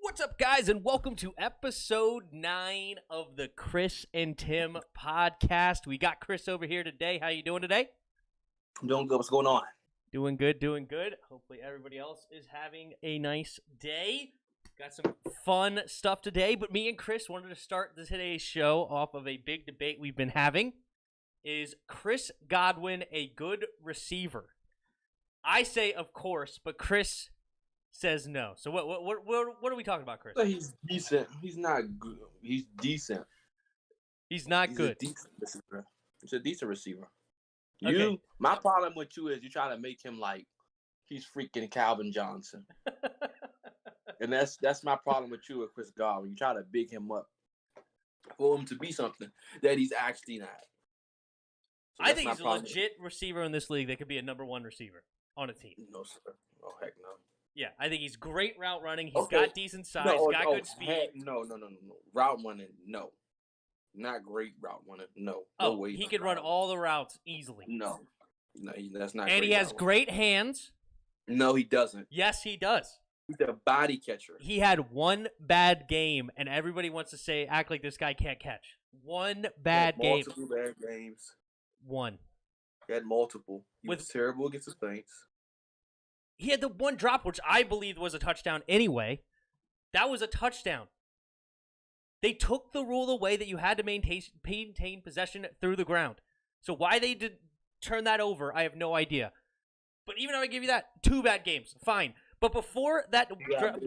What's up, guys, and welcome to episode 9 of the Chris and Tim podcast. We got Chris over here today. How you doing today? I'm doing good. What's going on? Doing good, doing good. Hopefully everybody else is having a nice day. Got some fun stuff today, but me and Chris wanted to start today's show off of a big debate we've been having. Is Chris Godwin a good receiver? I say, of course, but Chris says no. So what are we talking about, Chris? He's decent. He's not good. He's decent. He's not good. A decent receiver. He's a decent receiver. Okay. My problem with you is you try to make him like he's freaking Calvin Johnson. And that's my problem with you with Chris Godwin. You try to big him up for him to be something that he's actually not. So I think he's a legit receiver in this league that could be a number one receiver on a team. No, sir. Oh, heck no. Yeah, I think he's great route running. He's got decent size, got good speed. No. Route running, no. Not great route running, no. Oh, no way he could run all the routes easily. No, that's not. And he has great hands. No, he doesn't. Yes, he does. He's a body catcher. He had one bad game, and everybody wants to act like this guy can't catch. One bad game. Multiple bad games. One. He had multiple. He was terrible against the Saints. He had the one drop, which I believe was a touchdown anyway. That was a touchdown. They took the rule away that you had to maintain possession through the ground. So why they did turn that over, I have no idea. But even if I give you that, 2 bad games, fine. But before that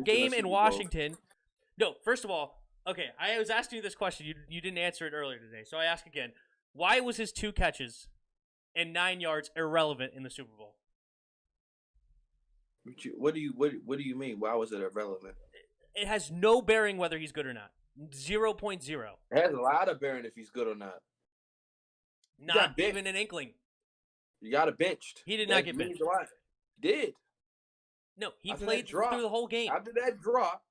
game in Washington, no, first of all, okay, I was asking you this question. You didn't answer it earlier today, so I ask again. Why was his 2 catches and 9 yards irrelevant in the Super Bowl? What do you mean? Why was it irrelevant? It has no bearing whether he's good or not. 0.0. It has a lot of bearing if he's good or not. Not even an inkling. You got him benched. He did not get benched. He did. No, he played through the whole game. After that drop,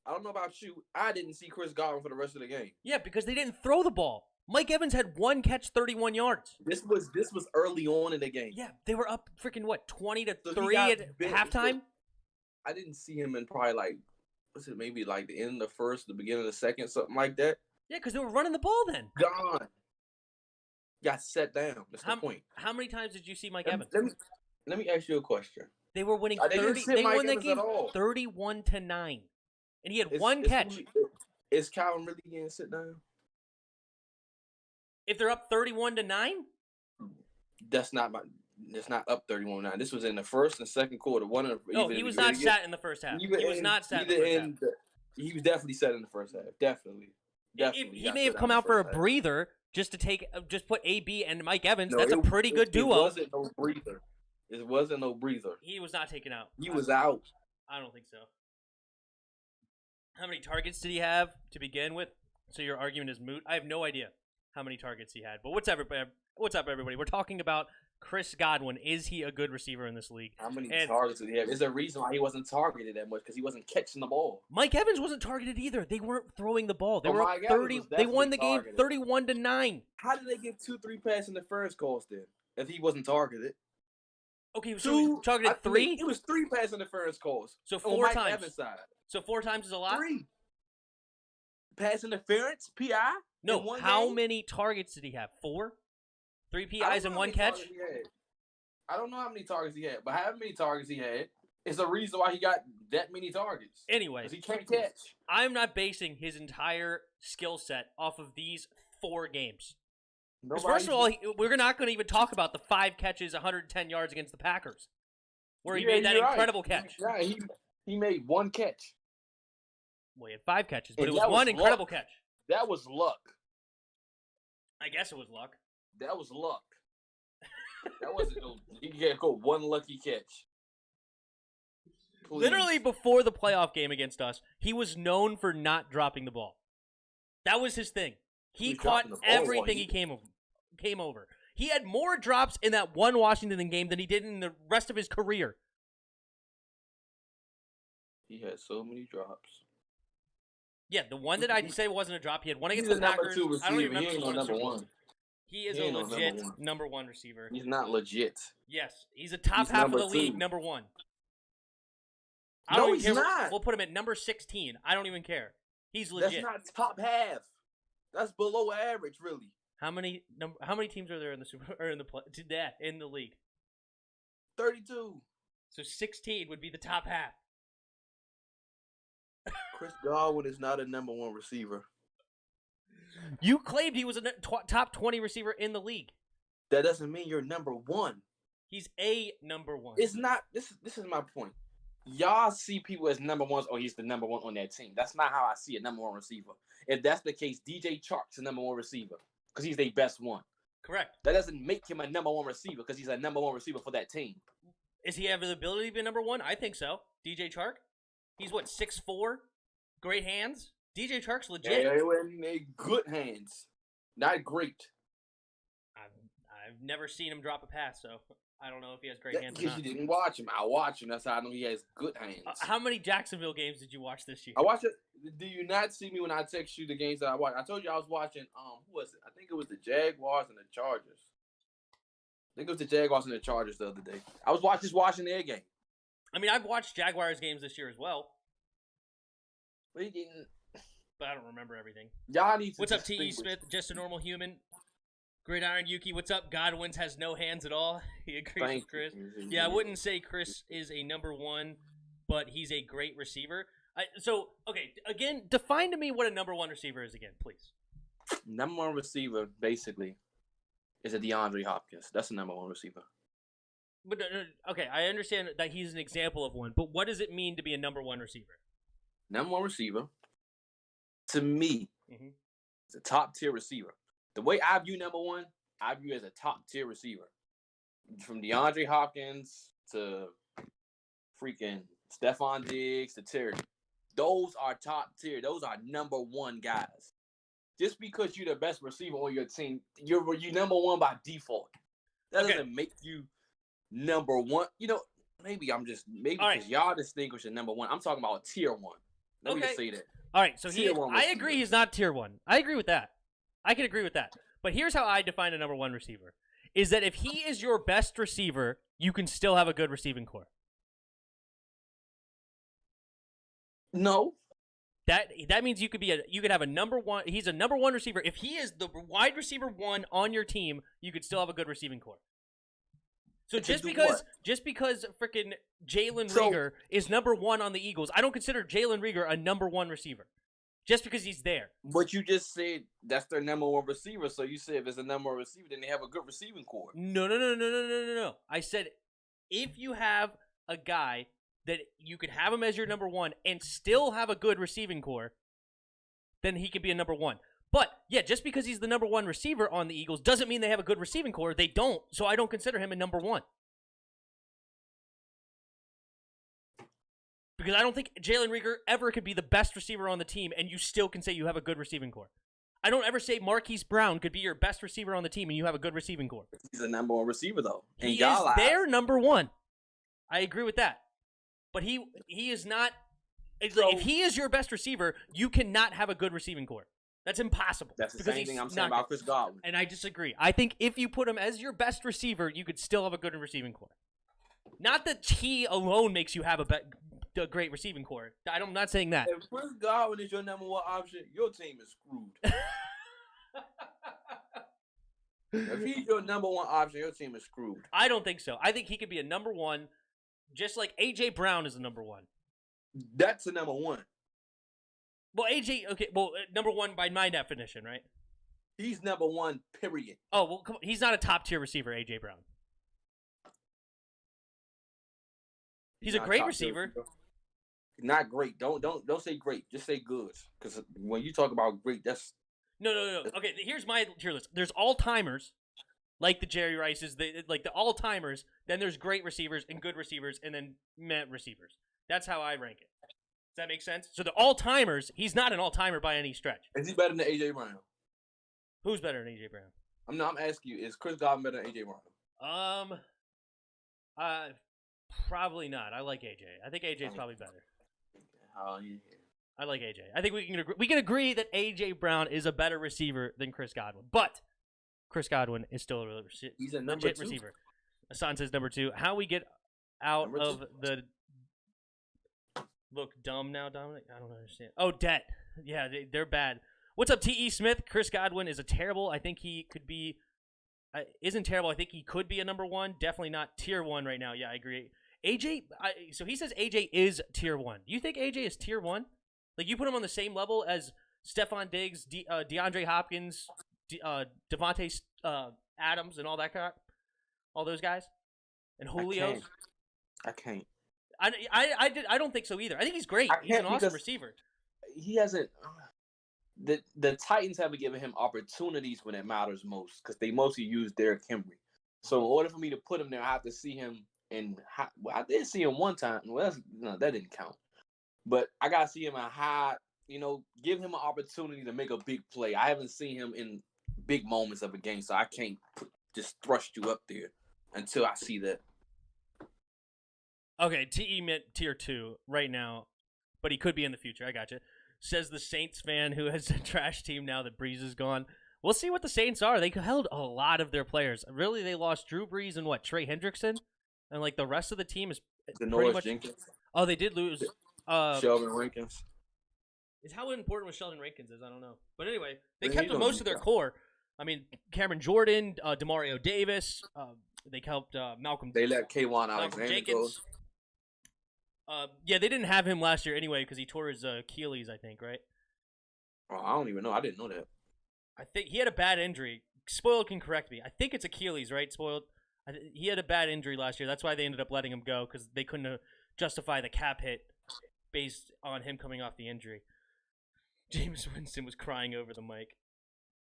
I don't know about you, I didn't see Chris Godwin for the rest of the game. Yeah, because they didn't throw the ball. Mike Evans had 1 catch, 31 yards. This was early on in the game. Yeah, they were up freaking 20-3 at halftime. I didn't see him in probably maybe like the end of the first, the beginning of the second, something like that. Yeah, because they were running the ball then. Gone. Got set down. That's the point. How many times did you see Mike Evans? Let me ask you a question. They were winning 30. They won that game 31-9, and he had 1 catch. Is Calvin really getting sit down? If they're up 31-9, that's not up 31-9. This was in the first and second quarter. He was not sat in the first half. He was not sat in the first half. He was definitely sat in the first half. Definitely. He may have come out for a breather just put AB and Mike Evans. That's a pretty good duo. It wasn't no breather. It wasn't no breather. He was not taken out. He was out. I don't think so. How many targets did he have to begin with? So your argument is moot. I have no idea how many targets he had. But what's up, everybody? We're talking about Chris Godwin. Is he a good receiver in this league? How many targets did he have? There's a reason why he wasn't targeted that much, because he wasn't catching the ball. Mike Evans wasn't targeted either. They weren't throwing the ball. They were up 30. They won the game 31-9. How did they get 2-3 passes in the first course then, if he wasn't targeted? Okay, so he was targeted 3? It was 3 passes in the first course. So 4 times. Mike Evans' side. So 4 times is a lot? 3. Pass interference, PI? No, how many targets did he have? 4? 3 PIs and 1 catch? I don't know how many targets he had, but however many targets he had is the reason why he got that many targets. Anyway, because he can't catch. I'm not basing his entire skill set off of these 4 games. First of all, we're not going to even talk about the 5 catches, 110 yards against the Packers, where he made that incredible catch. Yeah, he made 1 catch. Well, he had 5 catches, but it was 1 incredible catch. That was luck. I guess it was luck. That was luck. That wasn't you can't go 1 lucky catch. Please. Literally before the playoff game against us, he was known for not dropping the ball. That was his thing. He caught everything he came over. He had more drops in that one Washington game than he did in the rest of his career. He had so many drops. Yeah, the one that I say wasn't a drop. He had one against the Packers. I don't even remember. He ain't no number 1. He is a legit number 1 receiver. He's not legit. Yes, he's a top half of the league, number 1. I don't No, even he's care. not. We'll put him at number 16. I don't even care. He's legit. That's not top half. That's below average, really. How many teams are there in the in the league? 32. So 16 would be the top half. Chris Godwin is not a number one receiver. You claimed he was a top 20 receiver in the league. That doesn't mean you're number one. He's a number one. It's not. This is my point. Y'all see people as number ones, or he's the number one on that team. That's not how I see a number one receiver. If that's the case, DJ Chark's the number one receiver because he's their best one. Correct. That doesn't make him a number one receiver because he's a number one receiver for that team. Is he have the ability to be number one? I think so. DJ Chark? He's what, 6'4"? Great hands? DJ Chark's legit. Yeah, in good hands. Not great. I've never seen him drop a pass, so I don't know if he has great hands or Because not. you didn't watch him. I watch him. That's how I know he has good hands. How many Jacksonville games did you watch this year? I watched it. Do you not see me when I text you the games that I watched? I told you I was watching, who was it? I think it was the Jaguars and the Chargers. I think it was the Jaguars and the Chargers the other day. I was just watching their game. I mean, I've watched Jaguars games this year as well, But he didn't. but I don't remember everything. Y'all need to What's up, T.E. distinguish. Smith? Just a normal human. Gridiron Yuki, what's up? Godwin's has no hands at all. He agrees Thank with Chris. you. Yeah, I wouldn't say Chris is a number one, but he's a great receiver. So, okay, again, define to me what a number one receiver is again, please. Number one receiver, basically, is a DeAndre Hopkins. That's the number one receiver. But okay, I understand that he's an example of one, but what does it mean to be a number one receiver? Number one receiver, to me, Mhm. is a top-tier receiver. The way I view number one, I view as a top-tier receiver. From DeAndre Hopkins to freaking Stephon Diggs to Terry. Those are top-tier. Those are number one guys. Just because you're the best receiver on your team, you're number one by default. That Okay. doesn't make you number one. You know, maybe All because right. y'all distinguish a number one. I'm talking about tier one. Let me Okay. just say that. All right, so Tier one I receiver. agree he's not tier one. I agree with that. I can agree with that. But here's how I define a number one receiver. Is that if he is your best receiver, you can still have a good receiving core. No. That means you could have a number one. He's a number one receiver. If he is the wide receiver one on your team, you could still have a good receiving core. So just because freaking Jalen Reagor is number one on the Eagles, I don't consider Jalen Reagor a number one receiver. Just because he's there. But you just said that's their number one receiver. So you said if it's a number one receiver, then they have a good receiving core. No. I said if you have a guy that you could have him as your number one and still have a good receiving core, then he could be a number one. But, yeah, just because he's the number one receiver on the Eagles doesn't mean they have a good receiving core. They don't, so I don't consider him a number one. Because I don't think Jalen Reagor ever could be the best receiver on the team, and you still can say you have a good receiving core. I don't ever say Marquise Brown could be your best receiver on the team, and you have a good receiving core. He's a number one receiver, though. He is their number one. I agree with that. But he is not. If he is your best receiver, you cannot have a good receiving core. That's impossible. That's the same thing I'm saying about Chris Godwin. And I disagree. I think if you put him as your best receiver, you could still have a good receiving core. Not that he alone makes you have a great receiving core. I'm not saying that. If Chris Godwin is your number one option, your team is screwed. If he's your number one option, your team is screwed. I don't think so. I think he could be a number one, just like A.J. Brown is a number one. That's a number one. Well, number one by my definition, right? He's number one, period. Oh, well, come on. He's not a top-tier receiver, A.J. Brown. He's a great receiver. Not great. Don't say great. Just say good. Because when you talk about great, that's No. Okay, here's my tier list. There's all-timers, like the Jerry Rices, the all-timers. Then there's great receivers and good receivers, and then meh receivers. That's how I rank it. Does that make sense? So the all-timers, he's not an all-timer by any stretch. Is he better than A.J. Brown? Who's better than A.J. Brown? I'm asking you, is Chris Godwin better than A.J. Brown? Probably not. I like AJ. I think AJ's probably better. Oh, yeah. I like AJ. I think we can agree that AJ Brown is a better receiver than Chris Godwin, but Chris Godwin is still a He's a number legit two receiver. Hassan says number two. How we get out Number of two. the look dumb now, Dominic? I don't understand. Oh, debt. Yeah, they're bad. What's up, T.E. Smith? Chris Godwin is a terrible. I think he could be. Isn't terrible. I think he could be a number one. Definitely not tier one right now. Yeah, I agree. AJ. So he says AJ is tier one. You think AJ is tier one? Like you put him on the same level as Stephon Diggs, DeAndre Hopkins, Devontae Adams, and all that crap. All those guys, and Julio's. I can't. I don't think so either. I think he's great. He's an awesome receiver. He hasn't. The Titans haven't given him opportunities when it matters most because they mostly use Derrick Henry. So in order for me to put him there, I have to see him I did see him one time. Well, that didn't count. But I gotta see him in high. Give him an opportunity to make a big play. I haven't seen him in big moments of a game, so I can't just thrust you up there until I see that. Okay, TE meant tier 2 right now, but he could be in the future. I gotcha. Says the Saints fan who has a trash team now that Breeze is gone. We'll see what the Saints are. They held a lot of their players. Really, they lost Drew Brees and Trey Hendrickson? And the rest of the team is pretty much... Jenkins. Oh, they did lose... Sheldon Rankins. How important was Sheldon Rankins is? I don't know. But anyway, they kept most of their core. I mean, Cameron Jordan, Demario Davis. They helped Malcolm... They let K1 Alexander go. Yeah, they didn't have him last year anyway because he tore his Achilles, I think, right? Oh, I don't even know. I didn't know that. I think he had a bad injury. Spoiled can correct me. I think it's Achilles, right? Spoiled. He had a bad injury last year. That's why they ended up letting him go because they couldn't justify the cap hit based on him coming off the injury. James Winston was crying over the mic.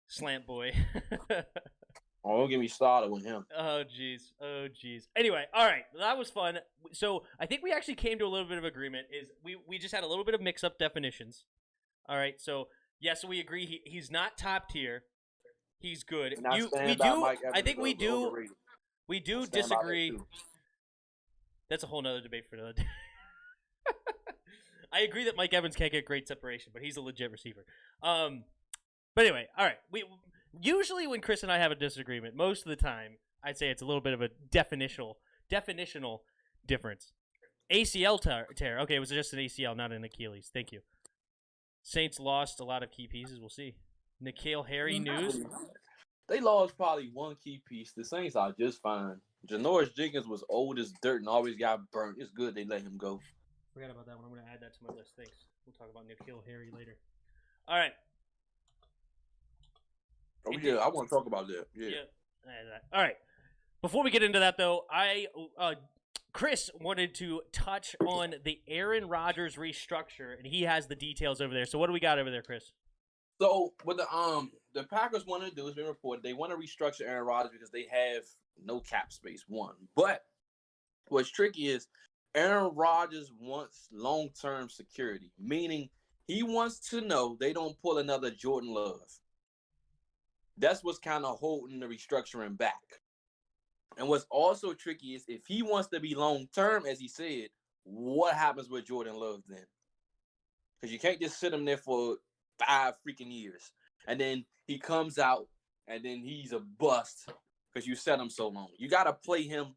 Slant boy. Oh, don't get me started with him. Oh, jeez. Anyway, all right. That was fun. So I think we actually came to a little bit of agreement. We just had a little bit of mix-up definitions. All right. So, yes, we agree. He's not top tier. He's good. I think we do disagree. That's a whole nother debate for another day. I agree that Mike Evans can't get great separation, but he's a legit receiver. But anyway, all right. Usually when Chris and I have a disagreement, most of the time, I'd say it's a little bit of a definitional difference. ACL tear. Okay, it was just an ACL, not an Achilles. Thank you. Saints lost a lot of key pieces. We'll see. Nikhil Harry news. They lost probably one key piece. The Saints are just fine. Janoris Jenkins was old as dirt and always got burnt. It's good they let him go. Forgot about that one. I'm going to add that to my list. Thanks. We'll talk about Nikhil Harry later. All right. Oh, yeah, I want to talk about that. Yeah. All right. Before we get into that, though, Chris wanted to touch on the Aaron Rodgers restructure, and he has the details over there. So what do we got over there, Chris? So what the Packers want to do, has been reported, they want to restructure Aaron Rodgers because they have no cap space, one. But what's tricky is Aaron Rodgers wants long-term security, meaning he wants to know they don't pull another Jordan Love. That's what's kind of holding the restructuring back. And what's also tricky is if he wants to be long-term, as he said, what happens with Jordan Love then? Because you can't just sit him there for 5 freaking years. And then he comes out, and then he's a bust because you set him so long. You got to play him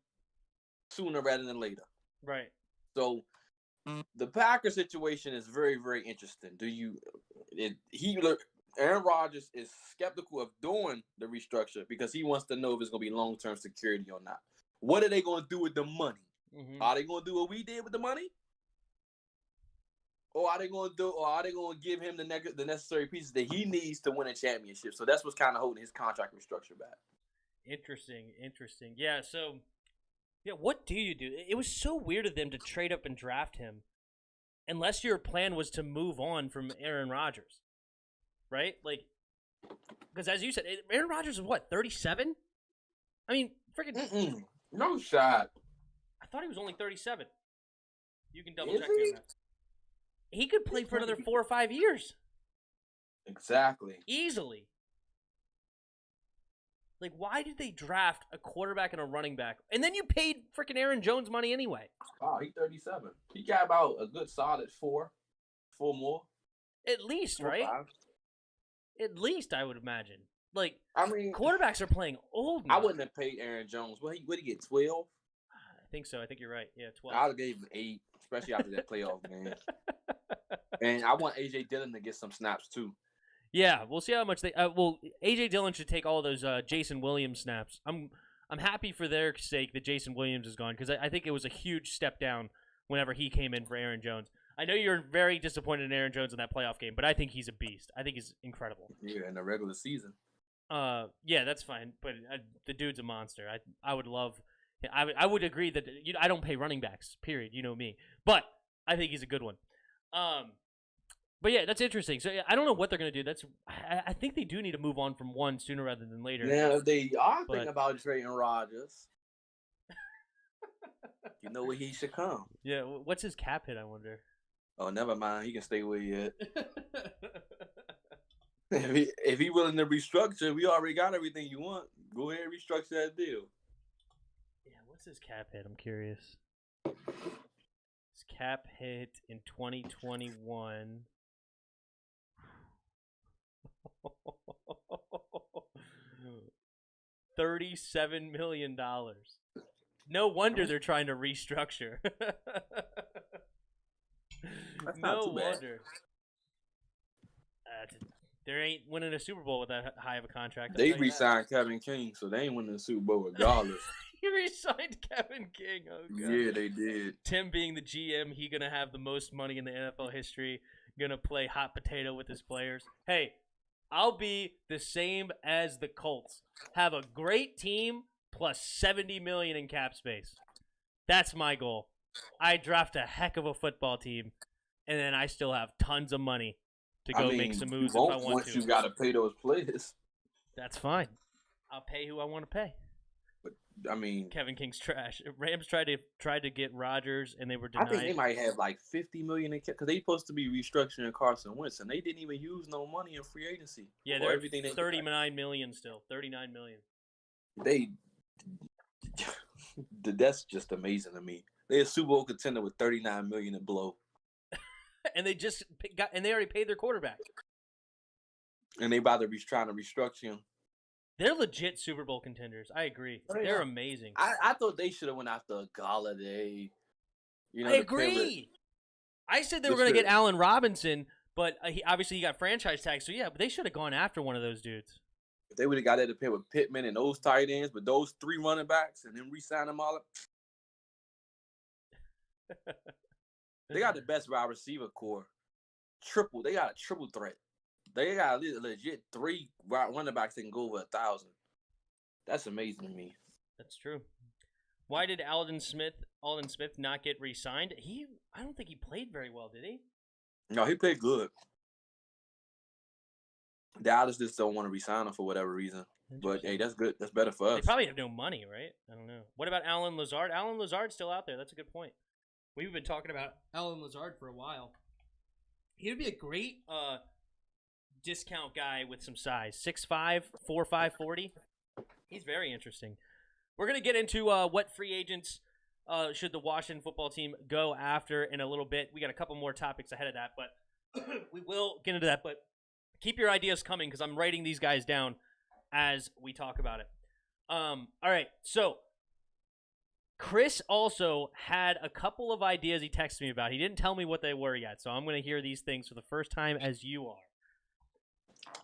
sooner rather than later. Right. So the Packers situation is very, very interesting. Aaron Rodgers is skeptical of doing the restructure because he wants to know if it's going to be long-term security or not. What are they going to do with the money? Mm-hmm. Are they going to do what we did with the money? Or are they going to give him the necessary pieces that he needs to win a championship? So that's what's kind of holding his contract restructure back. Interesting. Yeah, so what do you do? It was so weird of them to trade up and draft him unless your plan was to move on from Aaron Rodgers. Right? Because as you said, Aaron Rodgers is what, 37? I mean, freaking... No shot. I thought he was only 37. You can double check me on that. He could play for another 4 or 5 years. Exactly. Easily. Why did they draft a quarterback and a running back? And then you paid freaking Aaron Jones money anyway. Wow, he's 37. He got about a good solid 4 more. At least, right? 5. At least, I would imagine. I mean, quarterbacks are playing old now. I wouldn't have paid Aaron Jones. What did he get, 12? think so. I think you're right. Yeah, 12. I would have gave him 8, especially after that playoff game. And I want A.J. Dillon to get some snaps, too. Yeah, we'll see how much they. A.J. Dillon should take all those Jason Williams snaps. I'm happy for their sake that Jason Williams is gone because I think it was a huge step down whenever he came in for Aaron Jones. I know you're very disappointed in Aaron Jones in that playoff game, but I think he's a beast. I think he's incredible. Yeah, in the regular season. Yeah, that's fine, but the dude's a monster. I would love. I would agree that I don't pay running backs. Period. You know me, but I think he's a good one. But yeah, that's interesting. So I don't know what they're gonna do. I think they do need to move on from one sooner rather than later. Yeah, they are thinking about trading Rodgers. You know where he should come. Yeah, what's his cap hit? I wonder. Oh, never mind. He can stay where he at. If he willing to restructure, we already got everything you want. Go ahead and restructure that deal. Yeah, what's his cap hit? I'm curious. His cap hit in 2021. $37 million. No wonder they're trying to restructure. No wonder. There ain't winning a Super Bowl with that high of a contract. They re-signed Kevin King, so they ain't winning the Super Bowl regardless. He re-signed Kevin King. Oh, God. Yeah, they did. Tim being the GM, he going to have the most money in the NFL history, going to play hot potato with his players. Hey, I'll be the same as the Colts. Have a great team plus $70 million in cap space. That's my goal. I draft a heck of a football team, and then I still have tons of money to go make some moves if I want to. Once you got to pay those players. That's fine. I'll pay who I want to pay. But I mean, Kevin King's trash. Rams tried to get Rodgers, and they were denied. I think they might have like $50 million in cap because they supposed to be restructuring Carson Wentz, and they didn't even use no money in free agency. Yeah, they're everything. $39 million still. $39 million. That's just amazing to me. They're a Super Bowl contender with $39 million in blow. And they just they already paid their quarterback. And they about to be trying to restructure him. They're legit Super Bowl contenders. I agree. They're amazing. I thought they should have went after Galladay. I agree. I said they were going to get Allen Robinson, but he got franchise tags. So yeah, but they should have gone after one of those dudes. If they would have got that to pair with Pittman and those tight ends, but those 3 running backs, and then re-sign them all up. They got the best wide receiver core. They got a triple threat. They got a legit 3 running backs that can go over 1,000. That's amazing to me. That's true. Why did Alden Smith not get re-signed? I don't think he played very well, did he? No, he played good. Dallas just don't want to re-sign him for whatever reason. But hey, that's good. That's better for us. They probably have no money, right? I don't know. What about Alan Lazard? Alan Lazard's still out there. That's a good point. We've been talking about Alan Lazard for a while. He would be a great discount guy with some size. 6'5", 4'5", 40. He's very interesting. We're going to get into what free agents should the Washington football team go after in a little bit. We got a couple more topics ahead of that, but we will get into that. But keep your ideas coming because I'm writing these guys down as we talk about it. All right, so Chris also had a couple of ideas he texted me about. He didn't tell me what they were yet, so I'm going to hear these things for the first time as you are.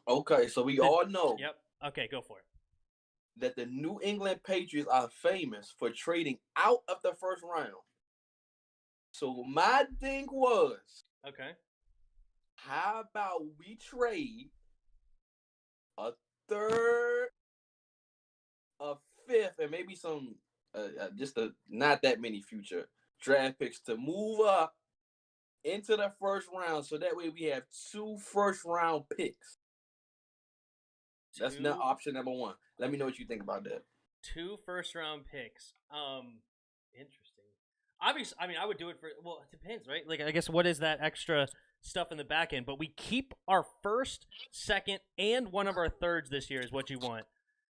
Okay, so we all know. Yep. Okay, go for it. That the New England Patriots are famous for trading out of the first round. So my thing was, okay, how about we trade a third, a fifth, and maybe some not that many future draft picks to move up into the first round, so that way we have 2 first-round picks. That's not option number 1. Let me know what you think about that. 2 first-round picks. Interesting. Obviously, I mean, I would do it for. Well, it depends, right? Like, I guess what is that extra stuff in the back end? But we keep our first, second, and one of our thirds this year is what you want,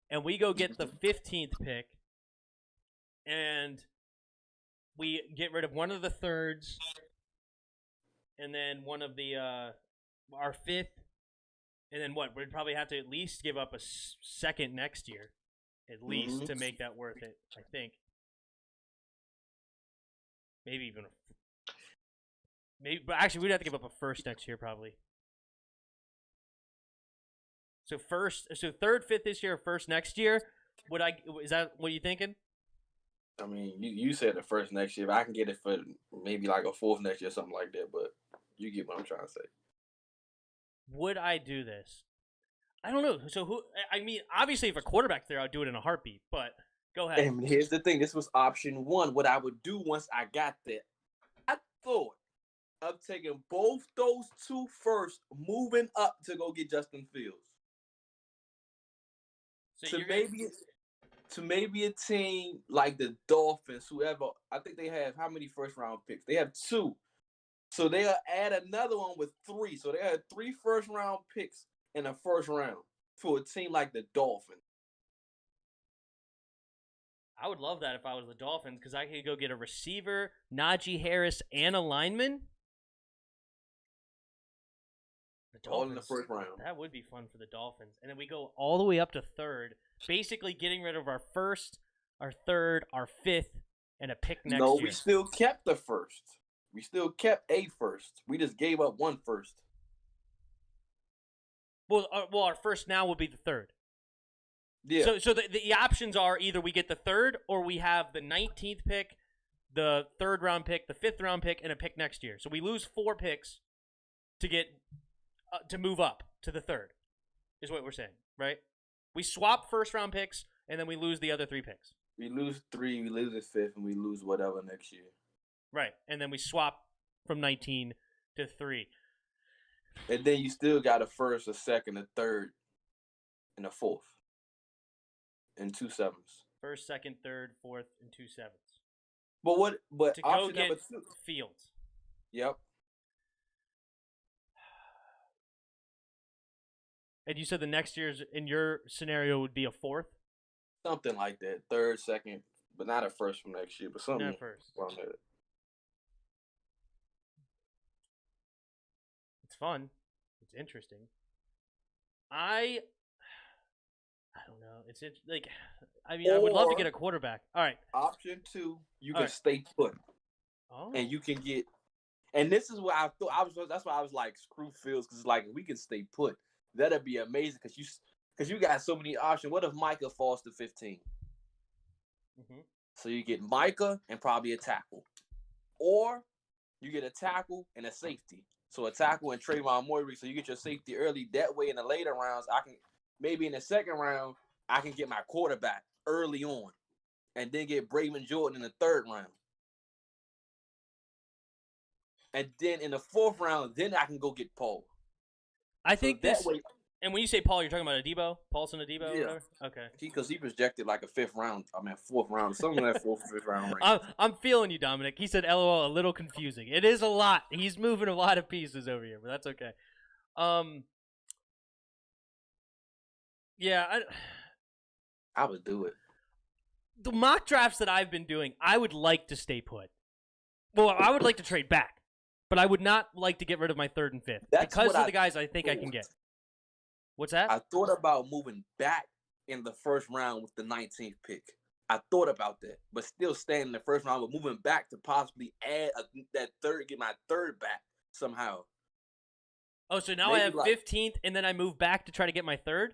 and we go get the 15th pick, and we get rid of one of the thirds, and then one of the our 5th. And then what? We'd probably have to at least give up a second next year, at least, to make that worth it, I think. Maybe even but actually we'd have to give up a first next year probably. So third, fifth this year, first next year. Is that what you thinking? I mean, you said the first next year. But I can get it for maybe like a fourth next year, something like that. But you get what I'm trying to say. Would I do this? I don't know. So who? I mean, obviously, if a quarterback's there, I'd do it in a heartbeat. But go ahead. And here's the thing: this was option one. What I would do once I got there, I thought of taking both those two first, moving up to go get Justin Fields. So to maybe a team like the Dolphins, whoever. I think they have how many first round picks? They have 2. So they'll add another one with 3. So they had 3 first round picks in the first round for a team like the Dolphins. I would love that if I was the Dolphins because I could go get a receiver, Najee Harris, and a lineman. All in the first round. That would be fun for the Dolphins. And then we go all the way up to third, basically getting rid of our first, our third, our fifth, and a pick next year. No, we still kept the first. We still kept a first. We just gave up 1 first. Well, our first now will be the third. Yeah. So the options are either we get the third or we have the 19th pick, the third round pick, the 5th round pick, and a pick next year. So we lose 4 picks to get to move up to the third, is what we're saying, right? We swap first round picks and then we lose the other 3 picks. We lose 3, we lose the 5th, and we lose whatever next year. Right, and then we swap from 19 to 3. And then you still got a first, a second, a third, and a 4th. And 2 7s. First, second, third, fourth, and 2 7s. But to go get Fields. Yep. And you said the next year's in your scenario would be a 4th? Something like that. 3rd, 2nd, but not a first from next year, but something. Not first. Around there. It's fun. It's interesting. I don't know. It's like, I mean, I would love to get a quarterback. All right. Option 2, you can stay put. Oh. And you can get, and this is what I thought. That's why I was like, screw Fields, because like we can stay put. That'd be amazing because you got so many options. What if Micah falls to 15? Mm-hmm. So you get Micah and probably a tackle, or you get a tackle and a safety. So a tackle and Trayvon Moyer. So you get your safety early. That way, in the later rounds, I can maybe in the second round I can get my quarterback early on, and then get Braven Jordan in the 3rd round. And then in the 4th round, then I can go get Paul. I think this. Way, and when you say Paul, you're talking about Adebo, Paulson Adebo, yeah. Or whatever. Okay. Because he projected like a 5th round. I mean, 4th round, something like that 4th, 5th round range. I'm feeling you, Dominic. He said, "LOL," a little confusing. It is a lot. He's moving a lot of pieces over here, but that's okay. Yeah, I would do it. The mock drafts that I've been doing, I would like to stay put. Well, I would like to trade back. But I would not like to get rid of my 3rd and 5th because of the guys I think I can get. What's that? I thought about moving back in the 1st round with the 19th pick. I thought about that, but still staying in the 1st round, but moving back to possibly add that 3rd, get my 3rd back somehow. Oh, so now maybe I have 15th, and then I move back to try to get my 3rd?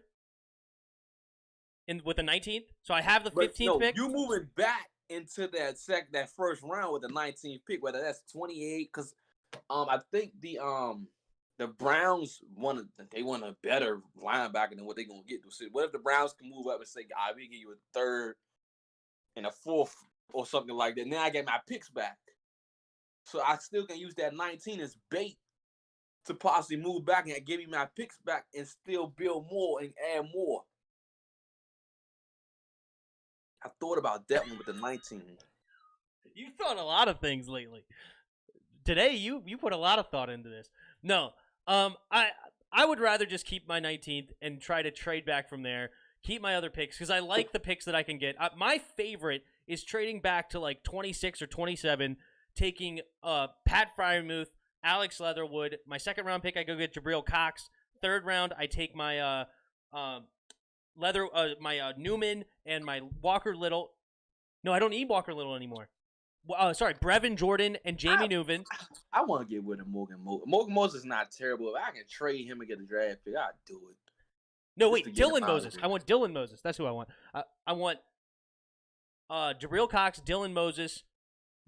With the 19th? So I have the 15th pick? You moving back into that 1st round with the 19th pick, whether that's 28, because I think the Browns want a better linebacker than what they're gonna get. So what if the Browns can move up and say, we give you a 3rd and a 4th or something like that? Now I get my picks back, so I still can use that 19 as bait to possibly move back and give me my picks back and still build more and add more. I thought about that one with the 19. You've thought a lot of things lately. Today, you put a lot of thought into this. No, I would rather just keep my 19th and try to trade back from there. Keep my other picks because I like the picks that I can get. My favorite is trading back to like 26 or 27, taking Pat Fryermuth, Alex Leatherwood. My 2nd round pick, I go get Jabril Cox. 3rd round, I take my Newman and my Walker Little. No, I don't need Walker Little anymore. Brevin Jordan and Jamie Newman. I want to get rid of Morgan Moses. Morgan Moses is not terrible. If I can trade him and get a draft pick, I'd do it. No, wait, Dylan Moses. I want Dylan Moses. That's who I want. I want Jabril Cox, Dylan Moses,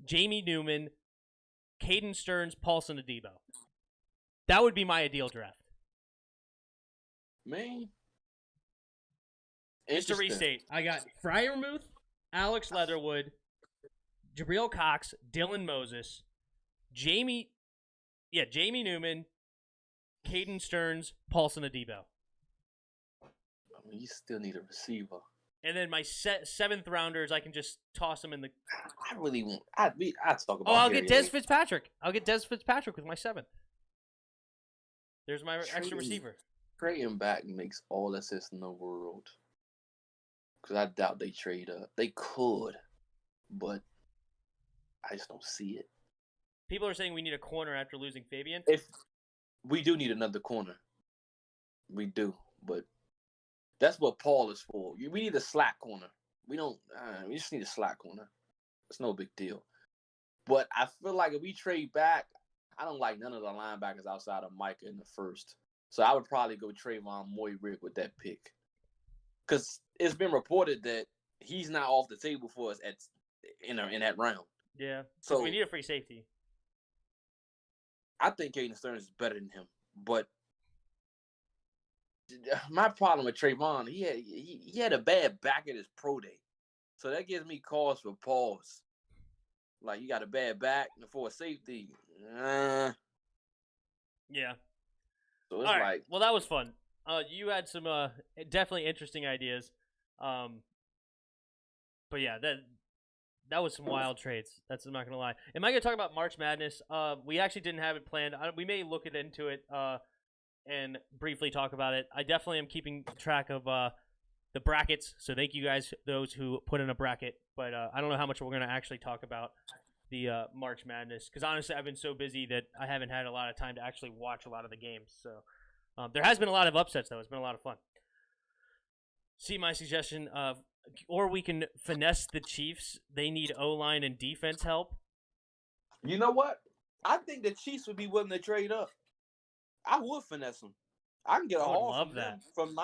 Jamie Newman, Caden Stearns, Paulson Adebo. That would be my ideal draft. Man. Just to restate, I got Freiermuth, Alex Leatherwood, Jabril Cox, Dylan Moses, Jamie Newman, Caden Stearns, Paulson Adebo. I mean, you still need a receiver. And then my seventh rounders, I can just toss them in the. I really want. I'd talk about. I'll get Dez Fitzpatrick. I'll get Dez Fitzpatrick with my seventh. There's my extra receiver. Trading back makes all the sense in the world. Because I doubt they trade up. They could, but I just don't see it. People are saying we need a corner after losing Fabian. If we do need another corner, we do, but that's what Paul is for. We need a slack corner. We don't. We just need a slack corner. It's no big deal. But I feel like if we trade back, I don't like none of the linebackers outside of Micah in the first. So I would probably go Trayvon Moy-Rick with that pick. Because it's been reported that he's not off the table for us in that round. Yeah. So we need a free safety. I think Caden Stearns is better than him. But my problem with Trayvon, he had a bad back at his pro day. So that gives me cause for pause. Like, you got a bad back for a safety. Yeah. So it's like, well, that was fun. You had some definitely interesting ideas. But yeah, that was some wild trades. I'm not gonna lie. Am I gonna talk about March Madness? We actually didn't have it planned. We may look into it and briefly talk about it. I definitely am keeping track of the brackets. So thank you guys, those who put in a bracket. But I don't know how much we're gonna actually talk about the March Madness, because honestly, I've been so busy that I haven't had a lot of time to actually watch a lot of the games. So there has been a lot of upsets, though. It's been a lot of fun. See my suggestion of, or we can finesse the Chiefs. They need O-line and defense help. You know what? I think the Chiefs would be willing to trade up. I would finesse them. I can get a haul from them. From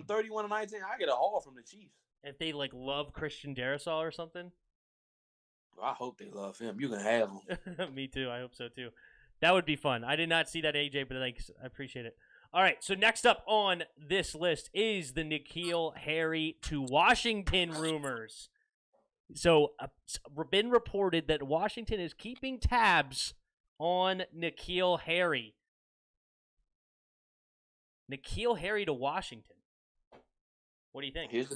31 to 19. I get a haul from the Chiefs. If they love Christian Darrisaw or something. I hope they love him. You can have him. Me too. I hope so too. That would be fun. I did not see that, AJ, but I appreciate it. All right, so next up on this list is the Nikhil Harry to Washington rumors. So, been reported that Washington is keeping tabs on Nikhil Harry. Nikhil Harry to Washington. What do you think? Here's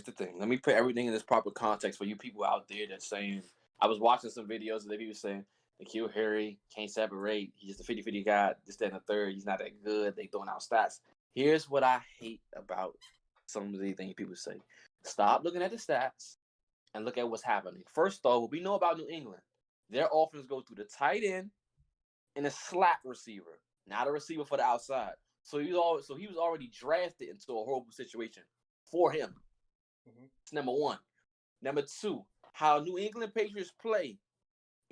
the thing. Let me put everything in this proper context for you people out there that's saying, I was watching some videos that people saying, Nikhil Harry can't separate. He's just a 50-50 guy. This, that, and the third. He's not that good. They throwing out stats. Here's what I hate about some of the things people say. Stop looking at the stats and look at what's happening. First off, what we know about New England, their offense goes through the tight end and a slot receiver, not a receiver for the outside. So he was already drafted into a horrible situation for him. Mm-hmm. It's number one. Number two, how New England Patriots play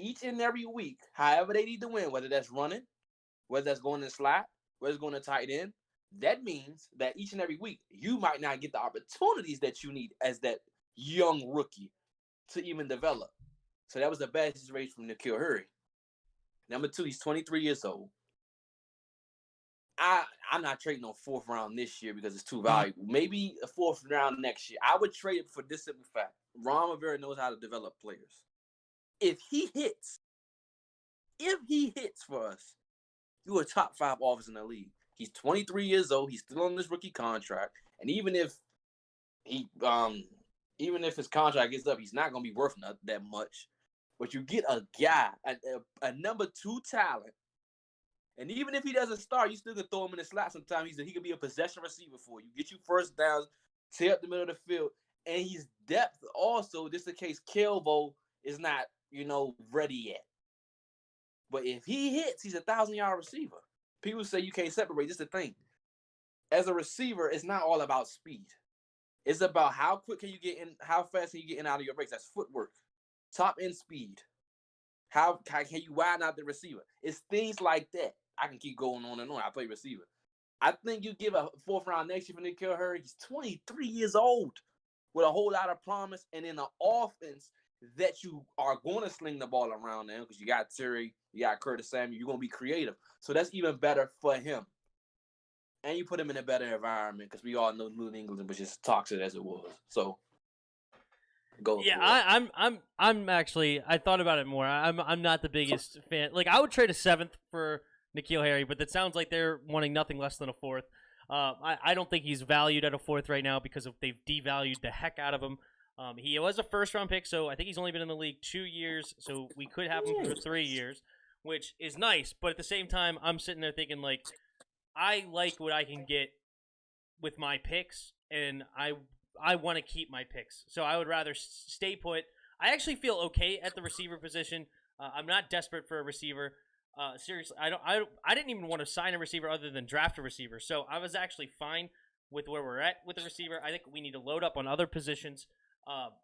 each and every week, however they need to win, whether that's running, whether that's going in slot, whether it's going to tight end, that means that each and every week, you might not get the opportunities that you need as that young rookie to even develop. So that was the bad situation from Nikhil Harry. Number two, he's 23 years old. I'm not trading on fourth round this year because it's too valuable. Maybe a fourth round next year. I would trade it for this simple fact. Ron Rivera knows how to develop players. If he hits for us, you're a top 5 offense in the league. He's 23 years old. He's still on this rookie contract. And even if his contract gets up, he's not going to be worth that much. But you get a guy, a number 2 talent. And even if he doesn't start, you still can throw him in the slot sometimes. He could be a possession receiver for you. Get you first downs, tear up the middle of the field. And he's depth also, just in case Kelvo is not, ready yet. But if he hits, he's a 1,000-yard receiver. People say you can't separate. This is the thing. As a receiver, it's not all about speed. It's about how quick can you get in, how fast can you get in out of your breaks. That's footwork. top end speed. How can you widen out the receiver? It's things like that. I can keep going on and on. I play receiver. I think you give a 4th round next year for Nikhil. He's 23 years old with a whole lot of promise, and in an offense that you are going to sling the ball around now because you got Terry, you got Curtis Samuel. You're going to be creative. So that's even better for him. And you put him in a better environment because we all know New England was just toxic as it was. So go. Yeah, I'm actually. I thought about it more. I'm not the biggest fan. Like, I would trade a 7th for Nikhil Harry, but it sounds like they're wanting nothing less than a 4th. I don't think he's valued at a 4th right now because they've devalued the heck out of him. He was a 1st-round pick, so I think he's only been in the league 2 years, so we could have him for 3 years, which is nice. But at the same time, I'm sitting there thinking, like, I like what I can get with my picks, and I want to keep my picks. So I would rather stay put. I actually feel okay at the receiver position. I'm not desperate for a receiver. Seriously, I didn't even want to sign a receiver other than draft a receiver. So I was actually fine with where we're at with the receiver. I think we need to load up on other positions.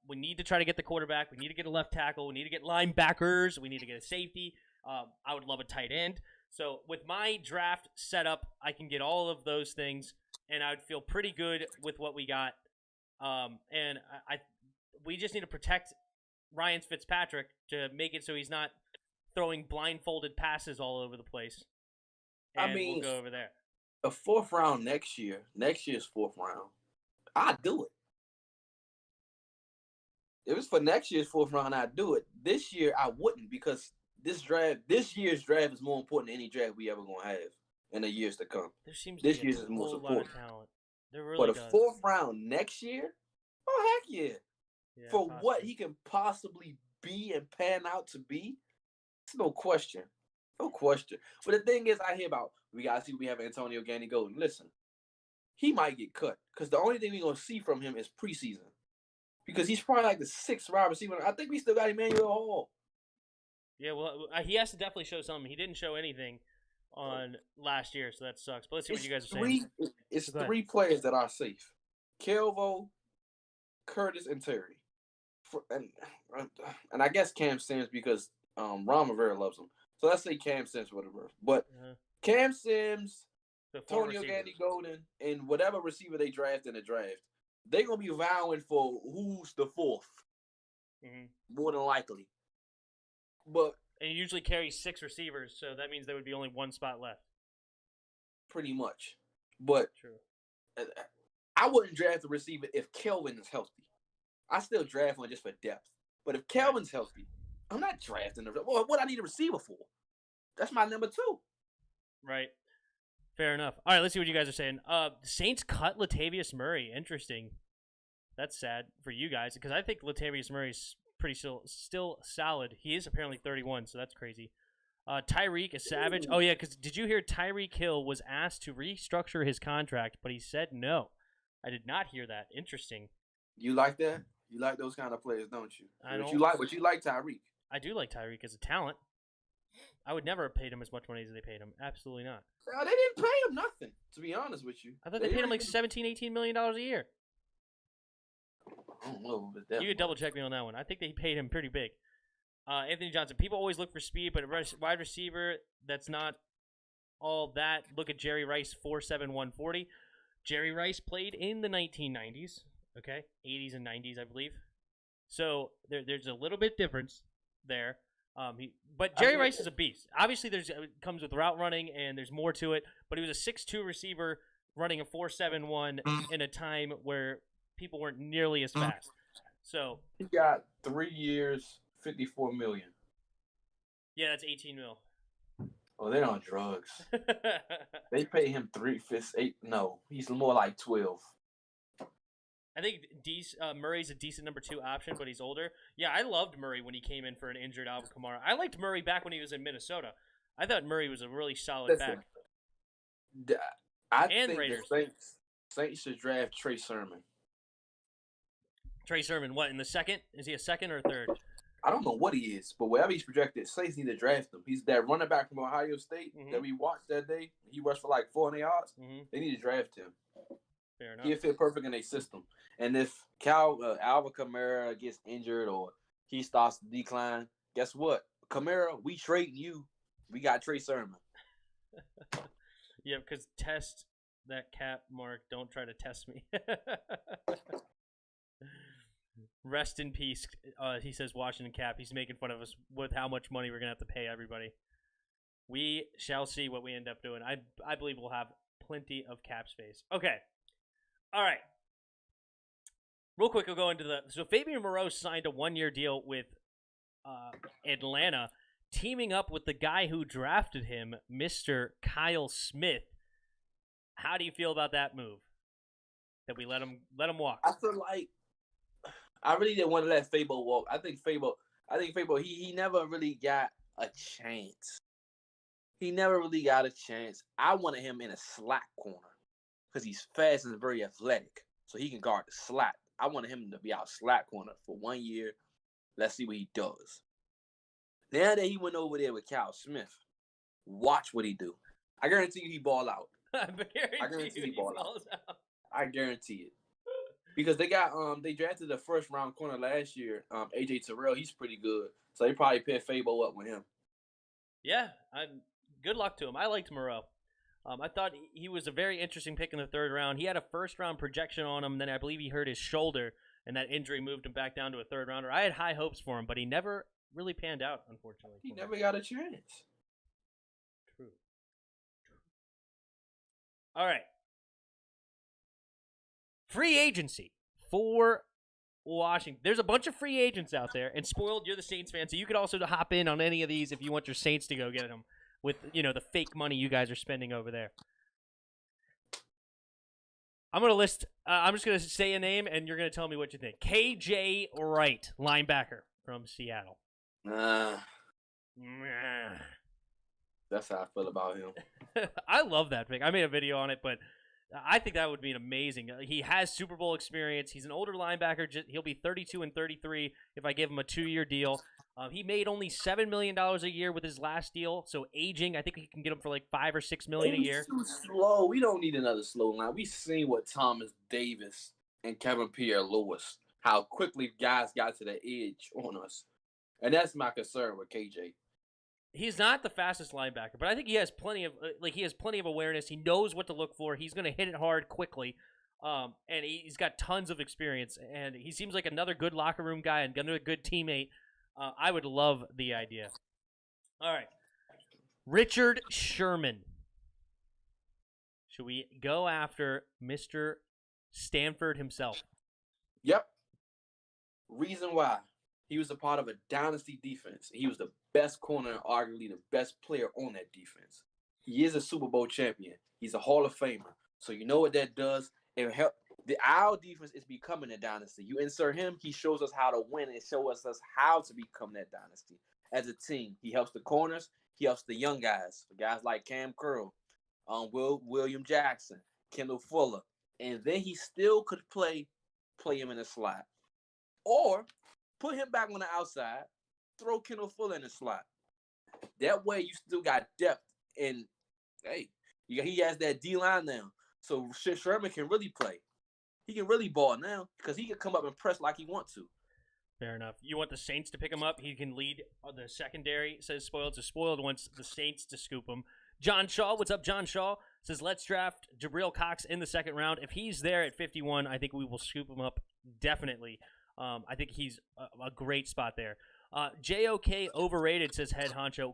We need to try to get the quarterback. We need to get a left tackle. We need to get linebackers. We need to get a safety. I would love a tight end. So with my draft setup, I can get all of those things, and I would feel pretty good with what we got. And we just need to protect Ryan Fitzpatrick to make it so he's not throwing blindfolded passes all over the place. And we'll go over there. A 4th round next year's 4th round, I'd do it. If it's for next year's 4th round, I'd do it. This year, I wouldn't because this year's draft is more important than any draft we ever gonna have in the years to come. There seems this to be year's a is most whole lot important. of talent. There really but a 4th round next year, oh heck yeah! For possibly. What he can possibly be and pan out to be, it's no question. No question. But the thing is, I hear about we gotta see we have Antonio Gandy Golden. Listen, he might get cut because the only thing we're gonna see from him is preseason. Because he's probably like the 6th wide receiver. I think we still got Emmanuel Hall. Yeah, well, he has to definitely show something. He didn't show anything on last year, so that sucks. But let's see what you guys are saying. It's 3 players that are safe: Kelvo, Curtis, and Terry. And I guess Cam Sims because Ron Rivera loves him. So let's say Cam Sims, whatever. But Cam Sims, Antonio Gandy Golden, and whatever receiver they draft in the draft, they're going to be vowing for who's the 4th, more than likely. But and he usually carries 6 receivers, so that means there would be only 1 spot left. Pretty much. But true. I wouldn't draft a receiver if Kelvin is healthy. I still draft one just for depth. But if Kelvin's healthy, I'm not drafting him. What I need a receiver for? That's my number 2. Right. Fair enough. All right, let's see what you guys are saying. The Saints cut Latavius Murray. Interesting. That's sad for you guys because I think Latavius Murray's pretty still solid. He is apparently 31, so that's crazy. Tyreek is savage. Oh, yeah, because did you hear Tyreek Hill was asked to restructure his contract, but he said no. I did not hear that. Interesting. You like that? You like those kind of players, don't you? I don't. But you like Tyreek. I do like Tyreek as a talent. I would never have paid him as much money as they paid him. Absolutely not. No, they didn't pay him nothing, to be honest with you. I thought they paid him like $17, $18 million a year. I don't know. You could double check me on that one. I think they paid him pretty big. Anthony Johnson. People always look for speed, but a wide receiver, that's not all that. Look at Jerry Rice, 4'7", 140. Jerry Rice played in the 1990s, okay? 80s and 90s, I believe. So there's a little bit difference there. But Jerry Rice is a beast. Obviously, it comes with route running, and there's more to it. But he was a 6'2" receiver running a 4.71 in a time where people weren't nearly as fast. So he got 3 years, $54 million. Yeah, that's 18 mil. Oh, they're on drugs. They pay him 8. No, he's more like 12. I think Murray's a decent number 2 option, but he's older. Yeah, I loved Murray when he came in for an injured Alvin Kamara. I liked Murray back when he was in Minnesota. I thought Murray was a really solid back. I think Raiders. The Saints should draft Trey Sermon. Trey Sermon, what, in the second? Is he a second or a third? I don't know what he is, but wherever he's projected, Saints need to draft him. He's that running back from Ohio State that we watched that day. He rushed for like 400 yards. They need to draft him. Fair enough. He'll fit perfect in their system. And if Alvin Kamara gets injured or he starts to decline. Guess what? Kamara, we trading you. We got Trey Sermon. Yeah, because test that cap, Mark. Don't try to test me. Rest in peace. He says Washington Cap. He's making fun of us with how much money we're going to have to pay everybody. We shall see what we end up doing. I believe we'll have plenty of cap space. Okay. All right. Real quick, we'll go into so Fabian Moreau signed a 1-year deal with Atlanta, teaming up with the guy who drafted him, Mr. Kyle Smith. How do you feel about that move? That we let him walk? I feel like I really didn't want to let Fabo walk. I think Fabo he never really got a chance. He never really got a chance. I wanted him in a slot corner because he's fast and very athletic, so he can guard the slot. I wanted him to be our slot corner for 1 year. Let's see what he does. Now that he went over there with Kyle Smith, watch what he do. I guarantee you he ball out. I guarantee he ball out. I guarantee it. Because they drafted the first round corner last year, AJ Terrell. He's pretty good. So they probably paired Fabo up with him. Yeah, good luck to him. I liked Moreau. I thought he was a very interesting pick in the 3rd round. He had a 1st-round projection on him, then I believe he hurt his shoulder, and that injury moved him back down to a 3rd-rounder. I had high hopes for him, but he never really panned out, unfortunately. He never got a chance. True. All right. Free agency for Washington. There's a bunch of free agents out there, and Spoiled, you're the Saints fan, so you could also hop in on any of these if you want your Saints to go get them with, the fake money you guys are spending over there. I'm going to list, I'm just going to say a name, and you're going to tell me what you think. KJ Wright, linebacker from Seattle. That's how I feel about him. I love that pick. I made a video on it, but I think that would be amazing. He has Super Bowl experience. He's an older linebacker. He'll be 32 and 33 if I give him a 2-year deal. He made only $7 million a year with his last deal, so aging. I think he can get him for like $5 or $6 million a year. Too slow. We don't need another slow line. We've seen what Thomas Davis and Kevin Pierre-Louis, how quickly guys got to the edge on us, and that's my concern with KJ. He's not the fastest linebacker, but I think he has plenty of awareness. He knows what to look for. He's going to hit it hard quickly, and he's got tons of experience. And he seems like another good locker room guy and another good teammate. I would love the idea. All right, Richard Sherman. Should we go after Mr. Stanford himself? Yep. Reason why. He was a part of a dynasty defense. He was the best corner and arguably the best player on that defense. He is a Super Bowl champion. He's a Hall of Famer. So you know what that does? It help. Our defense is becoming a dynasty. You insert him, he shows us how to win and shows us how to become that dynasty. As a team, he helps the corners. He helps the young guys, guys like Cam Curl, William Jackson, Kendall Fuller. And then he still could play him in the slot. Or put him back on the outside, throw Kendall Fuller in the slot. That way you still got depth. And, hey, he has that D-line now. So Sherman can really play. He can really ball now because he can come up and press like he wants to. Fair enough. You want the Saints to pick him up? He can lead the secondary, says Spoiled. So Spoiled wants the Saints to scoop him. John Shaw, what's up, John Shaw? Says, let's draft Jabril Cox in the 2nd round. If he's there at 51, I think we will scoop him up definitely. I think he's a great spot there. JOK overrated, says Head Honcho, ?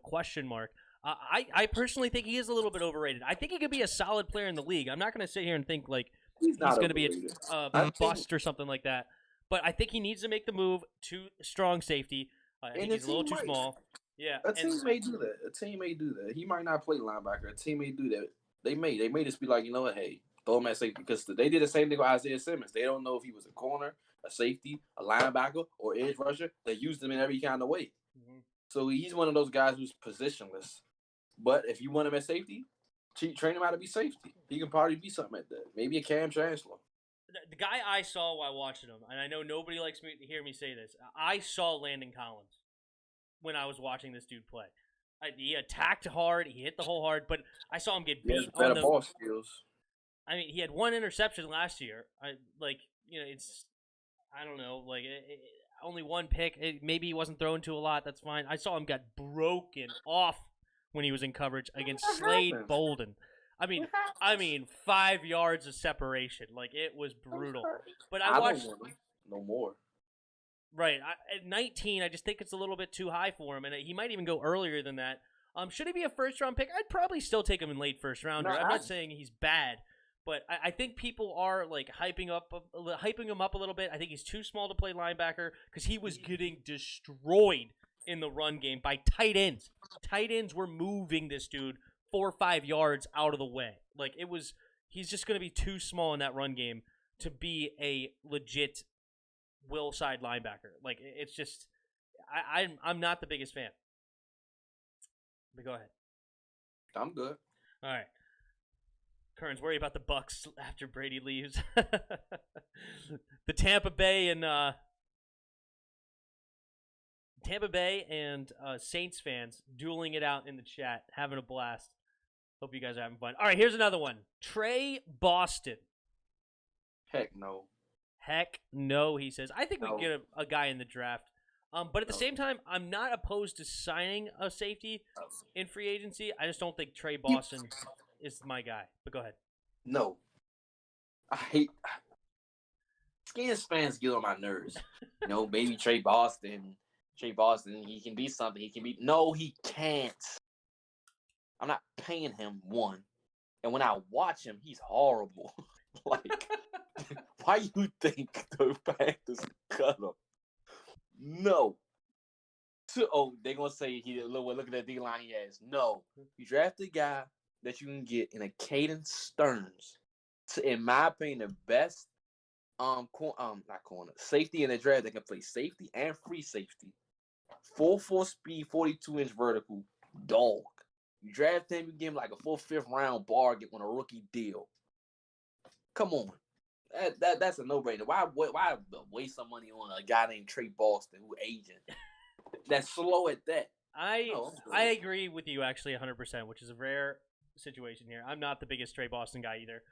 I personally think he is a little bit overrated. I think he could be a solid player in the league. I'm not going to sit here and think like he's going to be a bust or something like that. But I think he needs to make the move to strong safety. I think he's a little too small. Yeah, a team may do that. He might not play linebacker. A team may do that. They may just be like, you know what, hey, throw him at safety because they did the same thing with Isaiah Simmons. They don't know if he was a corner, a safety, a linebacker, or edge rusher. They used him in every kind of way. Mm-hmm. So he's one of those guys who's positionless. But if you want him at safety, train him how to be safety. He can probably be something like that. Maybe a Cam Chancellor. The guy I saw while watching him, and I know nobody likes me to hear me say this, I saw Landon Collins when I was watching this dude play. He attacked hard, he hit the hole hard, but I saw him get beat on the ball skills. I mean, he had one interception last year. I don't know. only one pick. Maybe he wasn't thrown to a lot. That's fine. I saw him get broken off when he was in coverage against Slade Bolden. I mean, 5 yards of separation. Like, it was brutal. But I watched. Don't want him no more. Right. At 19, I just think it's a little bit too high for him, and he might even go earlier than that. Should he be a first-round pick? I'd probably still take him in late first-rounder. I'm not saying he's bad, but I think people are like hyping him up a little bit. I think he's too small to play linebacker because he was getting destroyed in the run game by tight ends. Tight ends were moving this dude 4 or 5 yards out of the way. Like, he's just going to be too small in that run game to be a legit will side linebacker. Like, it's just, I'm not the biggest fan. But go ahead. I'm good. All right. Kern's worried about the Bucks after Brady leaves. The Tampa Bay and Saints fans dueling it out in the chat, having a blast. Hope you guys are having fun. All right, here's another one. Trey Boston. Heck no. Heck no, he says. I think we can get a guy in the draft. But at the same time, I'm not opposed to signing a safety in free agency. I just don't think Trey Boston is my guy. But go ahead. No. I hate Skins fans get on my nerves. Maybe Trey Boston, he can be something. No, he can't. I'm not paying him one. And when I watch him, he's horrible. Like, why you think the Panthers cut him? No. They're going to say, look at that D-line he has. No. You draft a guy that you can get in a Caden Stearns. In my opinion, the best safety in the draft that can play safety and free safety. 4.4 speed, 42-inch vertical, dog. You draft him, you give him like a 4th, 5th round bargain on a rookie deal. Come on. That's a no-brainer. Why waste some money on a guy named Trey Boston who aging? That's slow at that. I agree with you actually 100%, which is a rare situation here. I'm not the biggest Trey Boston guy either.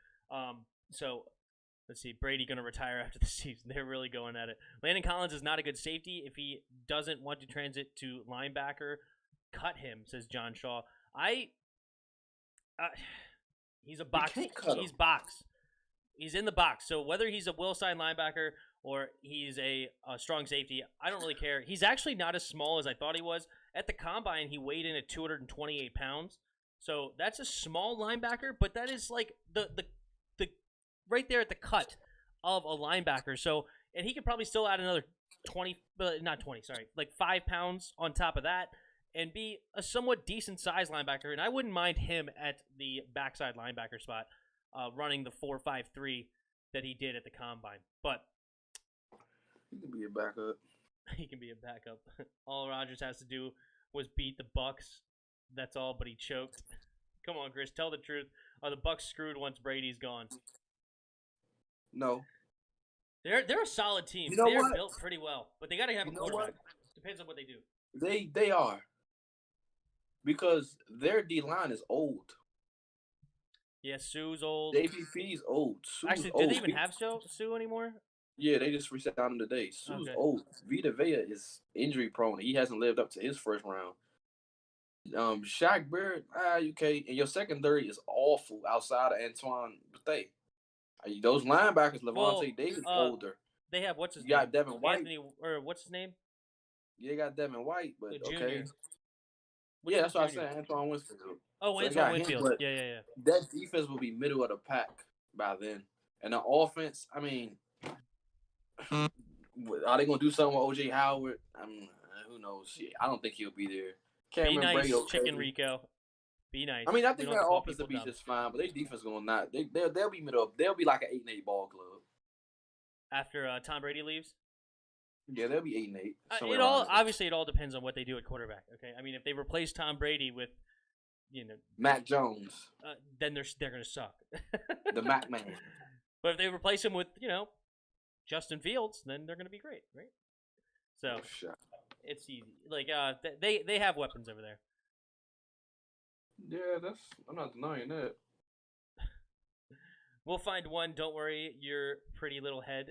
So let's see. Brady going to retire after the season. They're really going at it. Landon Collins is not a good safety. If he doesn't want to transit to linebacker, cut him, says John Shaw. He's a box. He's box. He's in the box. So whether he's a will side linebacker or he's a strong safety, I don't really care. He's actually not as small as I thought he was. At the combine, he weighed in at 228 pounds. So that's a small linebacker, but that is like the right there at the cut of a linebacker. So, and he could probably still add another 5 pounds on top of that and be a somewhat decent sized linebacker. And I wouldn't mind him at the backside linebacker spot. Running the 4.53 that he did at the combine, but he can be a backup. He can be a backup. All Rodgers has to do was beat the Bucks. That's all, but he choked. Come on, Chris, tell the truth. Are the Bucks screwed once Brady's gone? No. They're a solid team. They're built pretty well, but they got to have a quarterback. Depends on what they do. They are, because their D line is old. Yeah, Sue's old. JPP's old. Actually, do they even have Sue anymore? Yeah, they just re-signed him today. Sue's old. Vita Vea is injury prone. He hasn't lived up to his first round. Shaq Barrett, okay. And your secondary is awful outside of Antoine Bethea. Those linebackers, Levante Davis, older. They have, what's his name? You got Devin White. What's his name? Yeah, they got Devin White, but the okay. Yeah, that's what I said, Antoine Winfield. Oh, so Antoine Winfield. Yeah. That defense will be middle of the pack by then. And the offense, I mean, are they going to do something with O.J. Howard? Who knows? I don't think he'll be there. Be nice, Chicken Rico. Be nice. I mean, I think their offense will be just fine, but their defense going not. They'll be middle. They'll be like an 8-8 ball club. After Tom Brady leaves? Yeah, they'll be 8-8. Obviously, it all depends on what they do at quarterback. Okay, I mean, if they replace Tom Brady with, Mac Jones, then they're going to suck. The Mac man. But if they replace him with Justin Fields, then they're going to be great, right? So it's easy. Like they have weapons over there. Yeah, I'm not denying that. We'll find one. Don't worry, your pretty little head.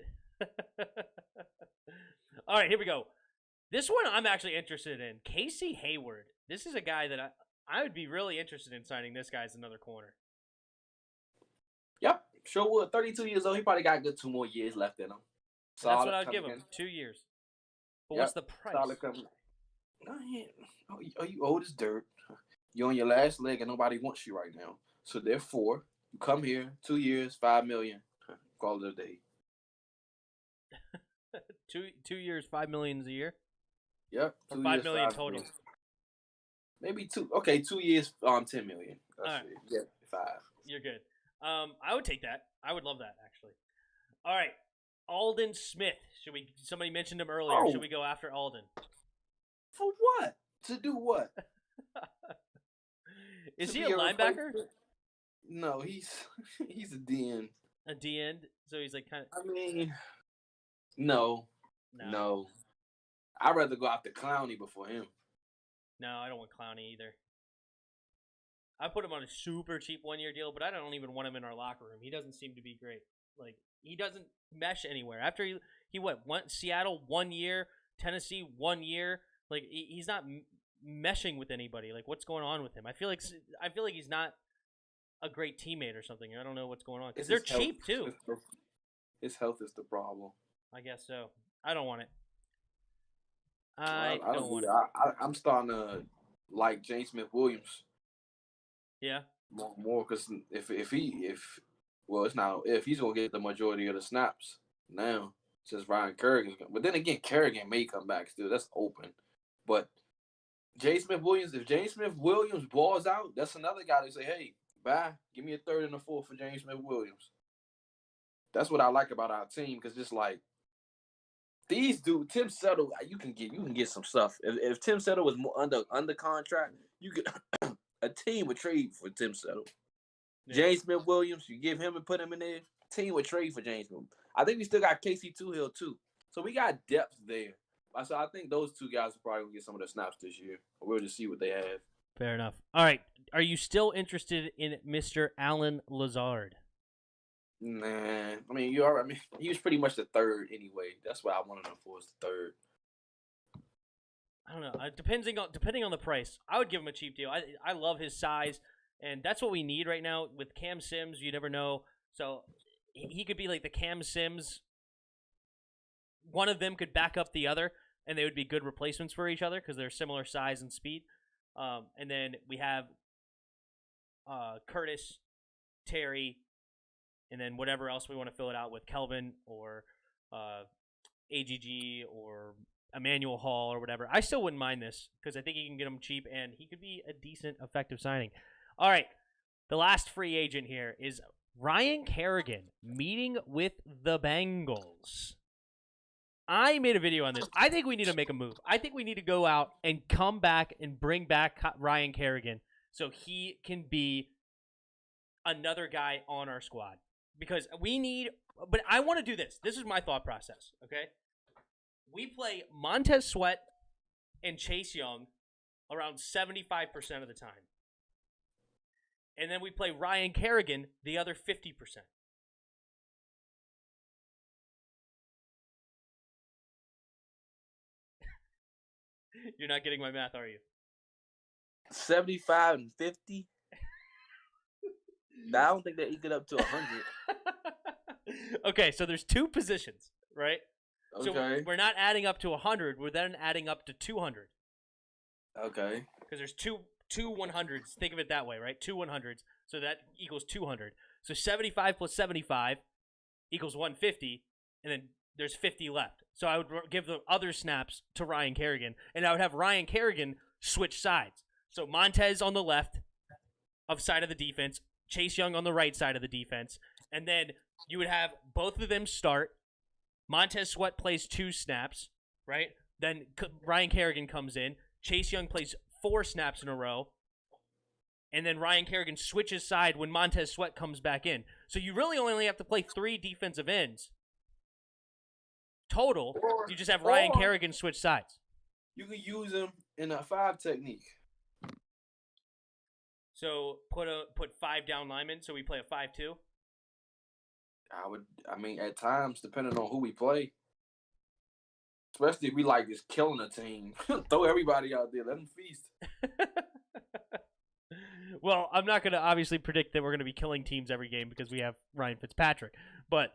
All right, here we go. This one I'm actually interested in. Casey Hayward. This is a guy that I would be really interested in signing this guy as another corner. Yep, sure would. 32 years old. He probably got a good 2 more years left in him. That's what I'd give him. 2 years. But what's the price? Solid coming. Oh, you old as dirt. You're on your last leg and nobody wants you right now. So therefore, you come here, 2 years, $5 million. Call it a day. 2 years, $5 million a year. Yep. Or $5 million total. Million. Maybe 2. Okay, 2 years, $10 million. That's right. it. Yeah, 5. You're good. I would take that. I would love that actually. All right, Alden Smith. Somebody mentioned him earlier. Oh. Should we go after Alden? For what? To do what? Is he a linebacker? No, he's a DN. A DN? So he's like kind of. I mean, no. I'd rather go after Clowney before him. No, I don't want Clowney either. I put him on a super cheap 1-year deal, but I don't even want him in our locker room. He doesn't seem to be great. Like, he doesn't mesh anywhere. After he went Seattle 1 year, Tennessee 1 year. Like, he's not meshing with anybody. Like, what's going on with him? I feel like he's not a great teammate or something. I don't know what's going on because they're cheap too. His health is the problem. I guess so. I don't want it. I don't want it. I'm starting to like James Smith-Williams. Yeah. More because if he's gonna get the majority of the snaps now, since Ryan Kerrigan's gonna, but then again, Kerrigan may come back still. That's open. But James Smith-Williams, if James Smith-Williams balls out, that's another guy to say, hey, bye. Give me a 3rd and a 4th for James Smith-Williams. That's what I like about our team because just like these dudes, Tim Settle, you can get some stuff. If Tim Settle was more under contract, you could a team would trade for Tim Settle. Yeah. James Smith-Williams, you give him and put him in there, team would trade for James Smith. I think we still got Casey Toohill too. So we got depth there. So I think those 2 guys will probably get some of the snaps this year. We'll just see what they have. Fair enough. All right. Are you still interested in Mr. Allen Lazard? Nah. I mean, he was pretty much the 3rd anyway. That's what I wanted him for, is the 3rd. I don't know. Depending on the price, I would give him a cheap deal. I love his size, and that's what we need right now. With Cam Sims, you never know. So he could be like the Cam Sims. One of them could back up the other, and they would be good replacements for each other because they're similar size and speed. And then we have Curtis, Terry, and then whatever else we want to fill it out with, Kelvin or AGG or Emmanuel Hall or whatever. I still wouldn't mind this because I think you can get him cheap, and he could be a decent, effective signing. All right, the last free agent here is Ryan Kerrigan meeting with the Bengals. I made a video on this. I think we need to make a move. I think we need to go out and come back and bring back Ryan Kerrigan so he can be another guy on our squad. Because but I want to do this. This is my thought process, okay? We play Montez Sweat and Chase Young around 75% of the time. And then we play Ryan Kerrigan the other 50%. You're not getting my math, are you? 75 and 50? I don't think they get up to 100. Okay, so there's 2 positions, right? Okay. So we're not adding up to 100. We're then adding up to 200. Okay. Because there's two 100s. Think of it that way, right? 2 100s. So that equals 200. So 75 plus 75 equals 150, and then there's 50 left. So I would give the other snaps to Ryan Kerrigan, and I would have Ryan Kerrigan switch sides. So Montez on the left of side of the defense, Chase Young on the right side of the defense, and then you would have both of them start. Montez Sweat plays 2 snaps, right? Then Ryan Kerrigan comes in. Chase Young plays 4 snaps in a row. And then Ryan Kerrigan switches side when Montez Sweat comes back in. So you really only have to play 3 defensive ends. Total, you just have Ryan Kerrigan switch sides. You can use him in a 5 technique. So put 5 down linemen, so we play a 5-2? At times, depending on who we play, especially if we like just killing a team, throw everybody out there, let them feast. Well, I'm not going to obviously predict that we're going to be killing teams every game because we have Ryan Fitzpatrick. But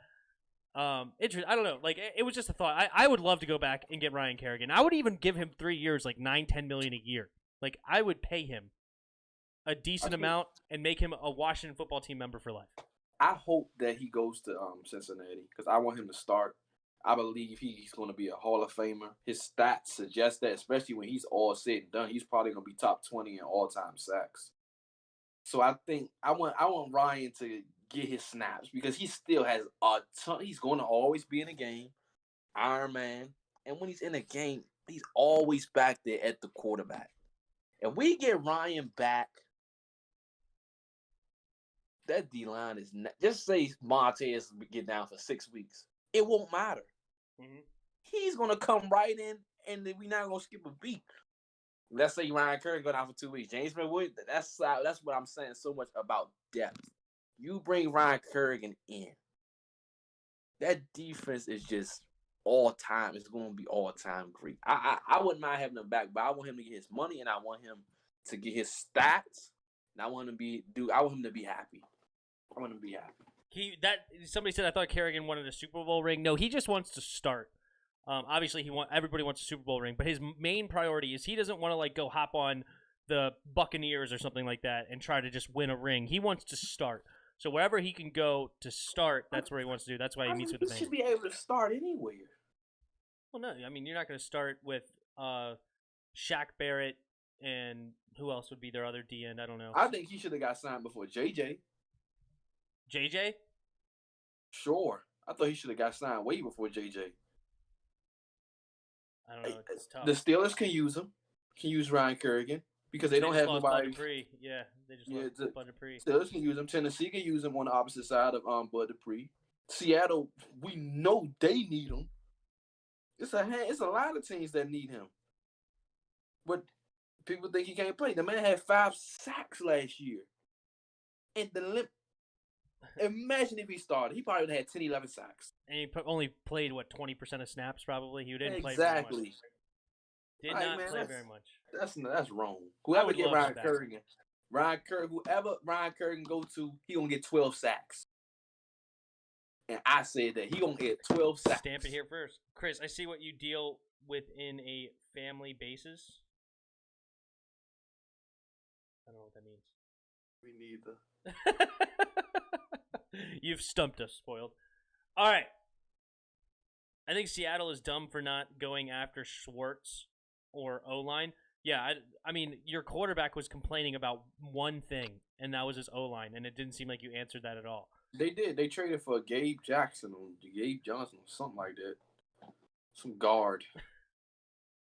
interesting. I don't know. Like it was just a thought. I would love to go back and get Ryan Kerrigan. I would even give him 3 years, like $9-10 million a year. Like I would pay him a decent amount and make him a Washington football team member for life. I hope that he goes to Cincinnati because I want him to start. I believe he's going to be a Hall of Famer. His stats suggest that, especially when he's all said and done, he's probably going to be top 20 in all-time sacks. So I think I want Ryan to get his snaps because he still has a ton. He's going to always be in a game, Iron Man, and when he's in a game, he's always back there at the quarterback. If we get Ryan back, that D-line is not, just say Montez get down for 6 weeks. It won't matter. Mm-hmm. He's going to come right in, and we're not going to skip a beat. Let's say Ryan Curry go down for 2 weeks. James Wood, that's what I'm saying so much about depth. You bring Ryan Kerrigan in. That defense is just all-time. It's going to be all-time great. I wouldn't mind having him back, but I want him to get his money, and I want him to get his stats, and I want him to be happy. I want him to be happy. Somebody said I thought Kerrigan wanted a Super Bowl ring. No, he just wants to start. Obviously, everybody wants a Super Bowl ring, but his main priority is he doesn't want to like go hop on the Buccaneers or something like that and try to just win a ring. He wants to start. So wherever he can go to start, that's where he wants to do. That's why he meets with the Bengals. He should be able to start anywhere. Well, no, I mean you're not going to start with Shaq Barrett and who else would be their other D end? I don't know. I think he should have got signed before JJ. JJ? Sure. I thought he should have got signed way before JJ. I don't know. It's tough. The Steelers can use him. Can use Ryan Kerrigan because they don't have nobody. Bud Dupree. Yeah, they just lost Bud Dupree. Steelers can use him. Tennessee can use him on the opposite side of Bud Dupree. Seattle, we know they need him. It's a lot of teams that need him, but people think he can't play. The man had 5 sacks last year, and imagine if he started. He probably would have had 10, 11 sacks. And he only played, 20% of snaps probably? He didn't play very much. Did not play very much. That's wrong. Whoever get Ryan Kerrigan, whoever Ryan Kerrigan go to, he going to get 12 sacks. And I said that he going to get 12 sacks. Stamp it here first. Chris, I see what you deal with in a family basis. I don't know what that means. Me neither. You've stumped us, Spoiled. All right. I think Seattle is dumb for not going after Schwartz or O-line. Yeah, I mean, your quarterback was complaining about one thing, and that was his O-line, and it didn't seem like you answered that at all. They did. They traded for Gabe Johnson or something like that. Some guard.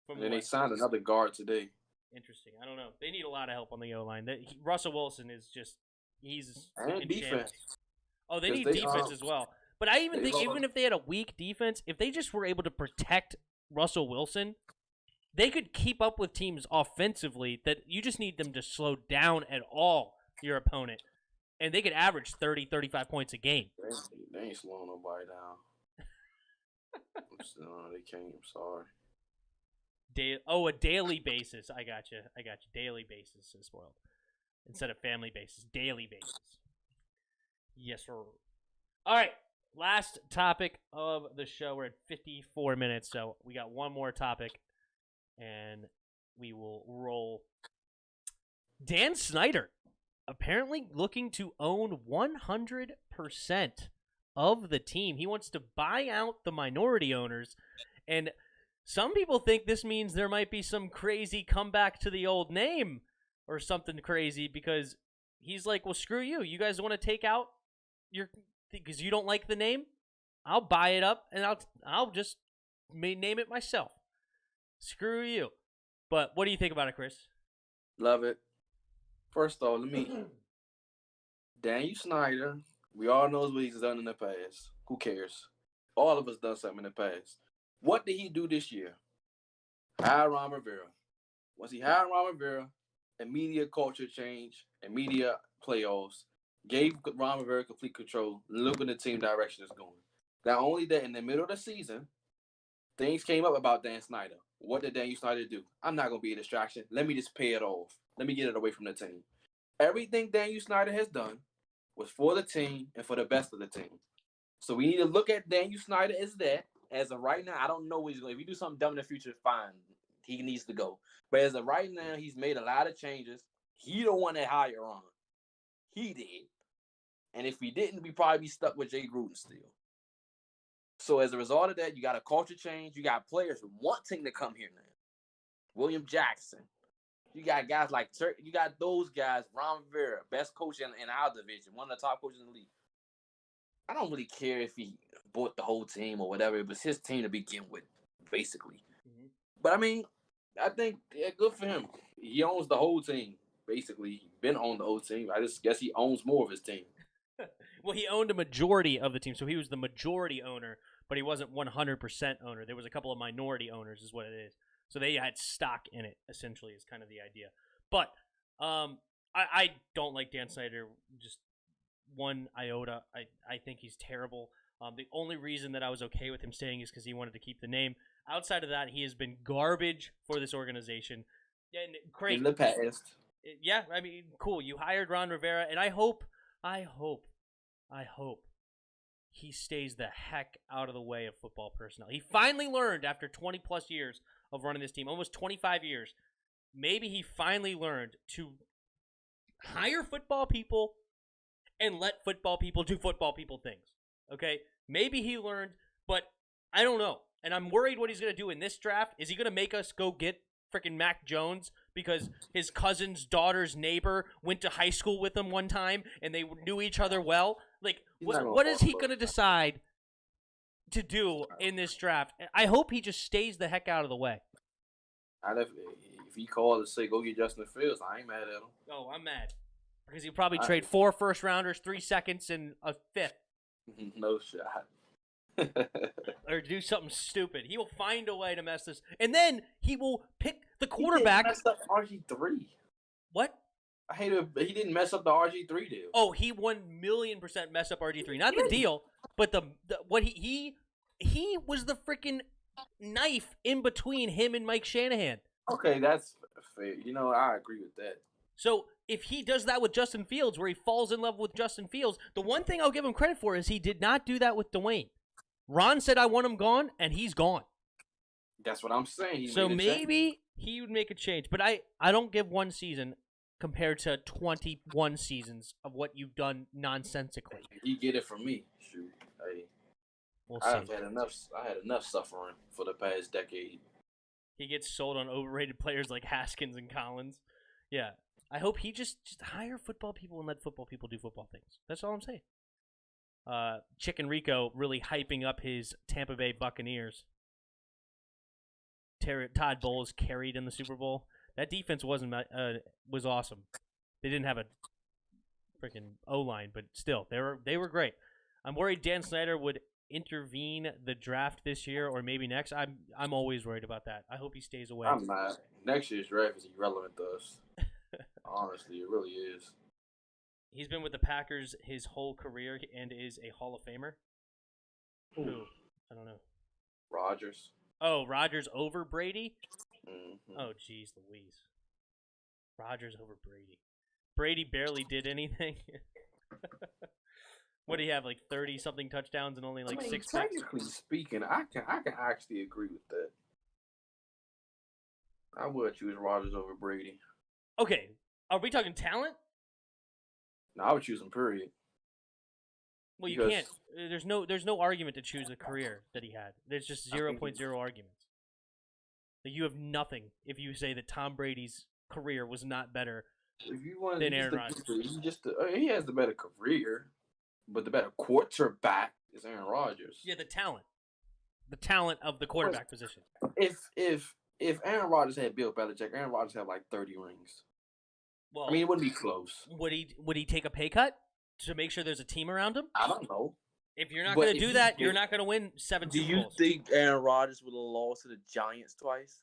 And then they signed another guard today. Interesting. I don't know. They need a lot of help on the O-line. Russell Wilson is just – he's – and defense. Oh, they need defense as well. But I even think even if they had a weak defense, if they just were able to protect Russell Wilson, they could keep up with teams offensively that you just need them to slow down at all your opponent. And they could average 30, 35 points a game. They ain't slowing nobody down. They can't. I'm sorry. A daily basis. I got you. Daily basis is Spoiled. Instead of family basis. Daily basis. Yes, sir. All right. Last topic of the show. We're at 54 minutes, so we got one more topic, and we will roll. Dan Snyder apparently looking to own 100% of the team. He wants to buy out the minority owners, and some people think this means there might be some crazy comeback to the old name or something crazy because he's like, well, screw you. You guys want to take out because you don't like the name? I'll buy it up and I'll just name it myself. Screw you. But what do you think about it, Chris? Love it. First off, Daniel Snyder, we all know what he's done in the past. Who cares? All of us done something in the past. What did he do this year? Hire Ron Rivera. Once he hired Ron Rivera, immediate culture change, immediate playoffs. gave Ron Rivera complete control, look at the team direction is going. Not only that, in the middle of the season, things came up about Dan Snyder. What did Dan Snyder do? I'm not going to be a distraction. Let me just pay it off. Let me get it away from the team. Everything Daniel Snyder has done was for the team and for the best of the team. So we need to look at Daniel Snyder as that. As of right now, I don't know what he's going to. If he do something dumb in the future, fine. He needs to go. But as of right now, he's made a lot of changes. He don't want to hire on. He did. And if he didn't, we'd probably be stuck with Jay Gruden still. So as a result of that, you got a culture change. You got players wanting to come here now. William Jackson. You got guys like you got those guys. Ron Rivera, best coach in our division, one of the top coaches in the league. I don't really care if he bought the whole team or whatever. It was his team to begin with, basically. Mm-hmm. But I mean, I think good for him. He owns the whole team, basically. He's been on the whole team. I just guess he owns more of his team. Well, he owned a majority of the team, so he was the majority owner, but he wasn't 100% owner. There was a couple of minority owners, is what it is. So they had stock in it, essentially, is kind of the idea. But I don't like Dan Snyder just one iota. I think he's terrible. The only reason that I was okay with him staying is because he wanted to keep the name. Outside of that, he has been garbage for this organization. And great. In the past. Yeah, I mean, cool. You hired Ron Rivera, and I hope he stays the heck out of the way of football personnel. He finally learned after 20-plus years of running this team, almost 25 years, maybe he finally learned to hire football people and let football people do football people things. Okay? Maybe he learned, but I don't know. And I'm worried what he's going to do in this draft. Is he going to make us go get freaking Mac Jones because his cousin's daughter's neighbor went to high school with him one time and they knew each other well? Like, what is he going to decide to do in this draft? I hope he just stays the heck out of the way. If he called to say, go get Justin Fields, I ain't mad at him. Oh, I'm mad. Because he'll probably trade 4 first-rounders, 3 seconds, and a 5th. No shot. Or do something stupid. He will find a way to mess this. And then he will pick the quarterback. He messed up RG3. What? He didn't mess up the RG3 deal. Oh, he 1,000,000% messed up RG3. Not the deal, but what he was the freaking knife in between him and Mike Shanahan. Okay, that's fair. I agree with that. So if he does that with Justin Fields, where he falls in love with Justin Fields, the one thing I'll give him credit for is he did not do that with Dwayne. Ron said, I want him gone, and he's gone. That's what I'm saying. So maybe he would make a change. But I don't give one season compared to 21 seasons of what you've done nonsensically. He get it from me. Shoot. Hey, I've had enough. I had enough suffering for the past decade. He gets sold on overrated players like Haskins and Collins. Yeah. I hope he just hire football people and let football people do football things. That's all I'm saying. Chicken Rico really hyping up his Tampa Bay Buccaneers. Todd Bowles carried in the Super Bowl. That defense was awesome. They didn't have a freaking O-line, but still, they were great. I'm worried Dan Snyder would intervene the draft this year or maybe next. I'm always worried about that. I hope he stays away. I'm not. Next year's draft is irrelevant to us. Honestly, it really is. He's been with the Packers his whole career and is a Hall of Famer. Who? I don't know. Rodgers. Oh, Rodgers over Brady? Mm-hmm. Oh, jeez Louise. Rodgers over Brady. Brady barely did anything. What do you have, like 30-something touchdowns and only 6 picks? Technically speaking, I can actually agree with that. I would choose Rodgers over Brady. Okay, are we talking talent? No, I would choose him, period. Well, you can't. There's no argument to choose a career that he had. There's just 0.0 arguments. You have nothing if you say that Tom Brady's career was not better than Aaron Rodgers. He has the better career, but the better quarterback is Aaron Rodgers. Yeah, the talent of the quarterback position. If Aaron Rodgers had Bill Belichick, Aaron Rodgers had like 30 rings. Well, I mean, it wouldn't be close. Would he take a pay cut to make sure there's a team around him? I don't know. If you're not going to do that, you're not going to win 7 Super Bowls. Do you think Aaron Rodgers would have lost to the Giants twice?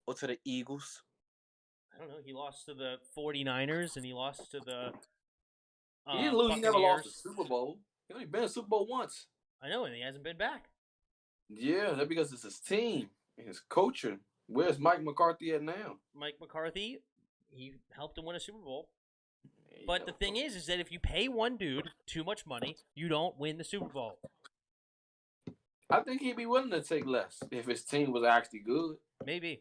Or to the Eagles? I don't know. He lost to the 49ers and he lost to the He didn't lose. He never lost a Buccaneers. Super Bowl. He only been in a Super Bowl once. I know, and he hasn't been back. Yeah, that's because it's his team and his coaching. Where's Mike McCarthy at now? Mike McCarthy, he helped him win a Super Bowl. But the thing is that if you pay one dude too much money, you don't win the Super Bowl. I think he'd be willing to take less if his team was actually good. Maybe.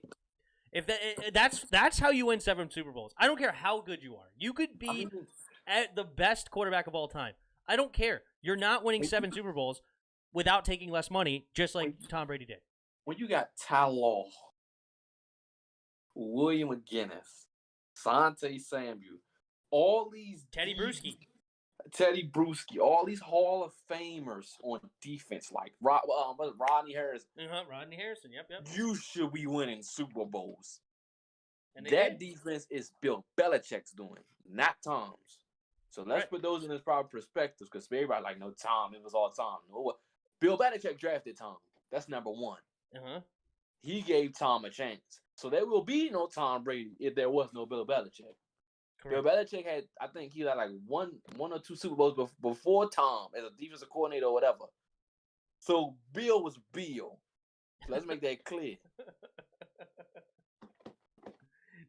If that's how you win 7 Super Bowls. I don't care how good you are. You could be at the best quarterback of all time. I don't care. You're not winning 7 Super Bowls without taking less money, just like Tom Brady did. When you got Ty Law, William McGinnis, Sante Samuel, all these Teddy Bruschi, all these Hall of Famers on defense, like Rodney Harrison. Rodney Harrison, yep. You should be winning Super Bowls. And that defense is Bill Belichick's doing, not Tom's. So let's put those in his proper perspectives, because everybody's like, no, Tom, it was all Tom. No, Bill Belichick drafted Tom. That's number one. He gave Tom a chance. So there will be no Tom Brady if there was no Bill Belichick. Correct. Bill Belichick had, I think he had like one or two Super Bowls before Tom as a defensive coordinator or whatever. So Bill was Bill. So let's make that clear.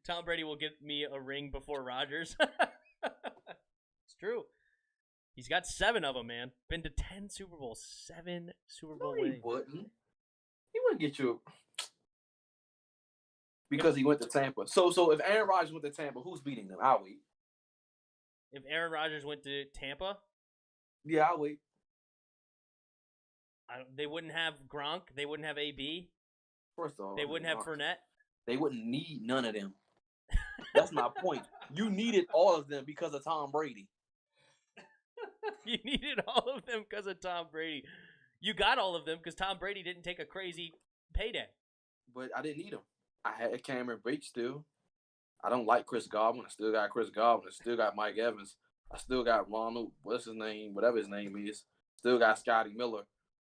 Tom Brady will get me a ring before Rodgers. It's true. He's got 7 of them, man. Been to 10 Super Bowls. 7 Super Bowl wins. He wouldn't. He wouldn't get you because he went to Tampa. So if Aaron Rodgers went to Tampa, who's beating them? I'll wait. If Aaron Rodgers went to Tampa? Yeah, I'll wait. They wouldn't have Gronk. They wouldn't have AB. First of all, they wouldn't have Fournette. They wouldn't need none of them. That's my point. You needed all of them because of Tom Brady. You needed all of them because of Tom Brady. You got all of them because Tom Brady didn't take a crazy payday. But I didn't need them. I had Cameron Brate still. I don't like Chris Godwin. I still got Chris Godwin. I still got Mike Evans. I still got Ronald, what's his name, whatever his name is. Still got Scotty Miller.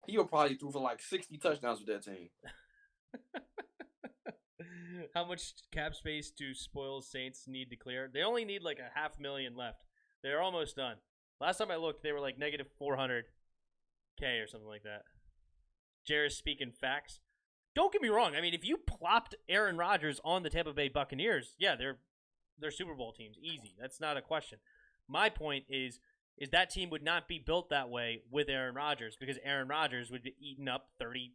He will probably throw for like 60 touchdowns with that team. How much cap space do spoiled Saints need to clear? They only need like $500,000 left. They're almost done. Last time I looked, they were like negative 400K or something like that. Jairus speaking facts. Don't get me wrong. I mean, if you plopped Aaron Rodgers on the Tampa Bay Buccaneers, yeah, they're Super Bowl teams. Easy. That's not a question. My point is that team would not be built that way with Aaron Rodgers, because Aaron Rodgers would be eating up $35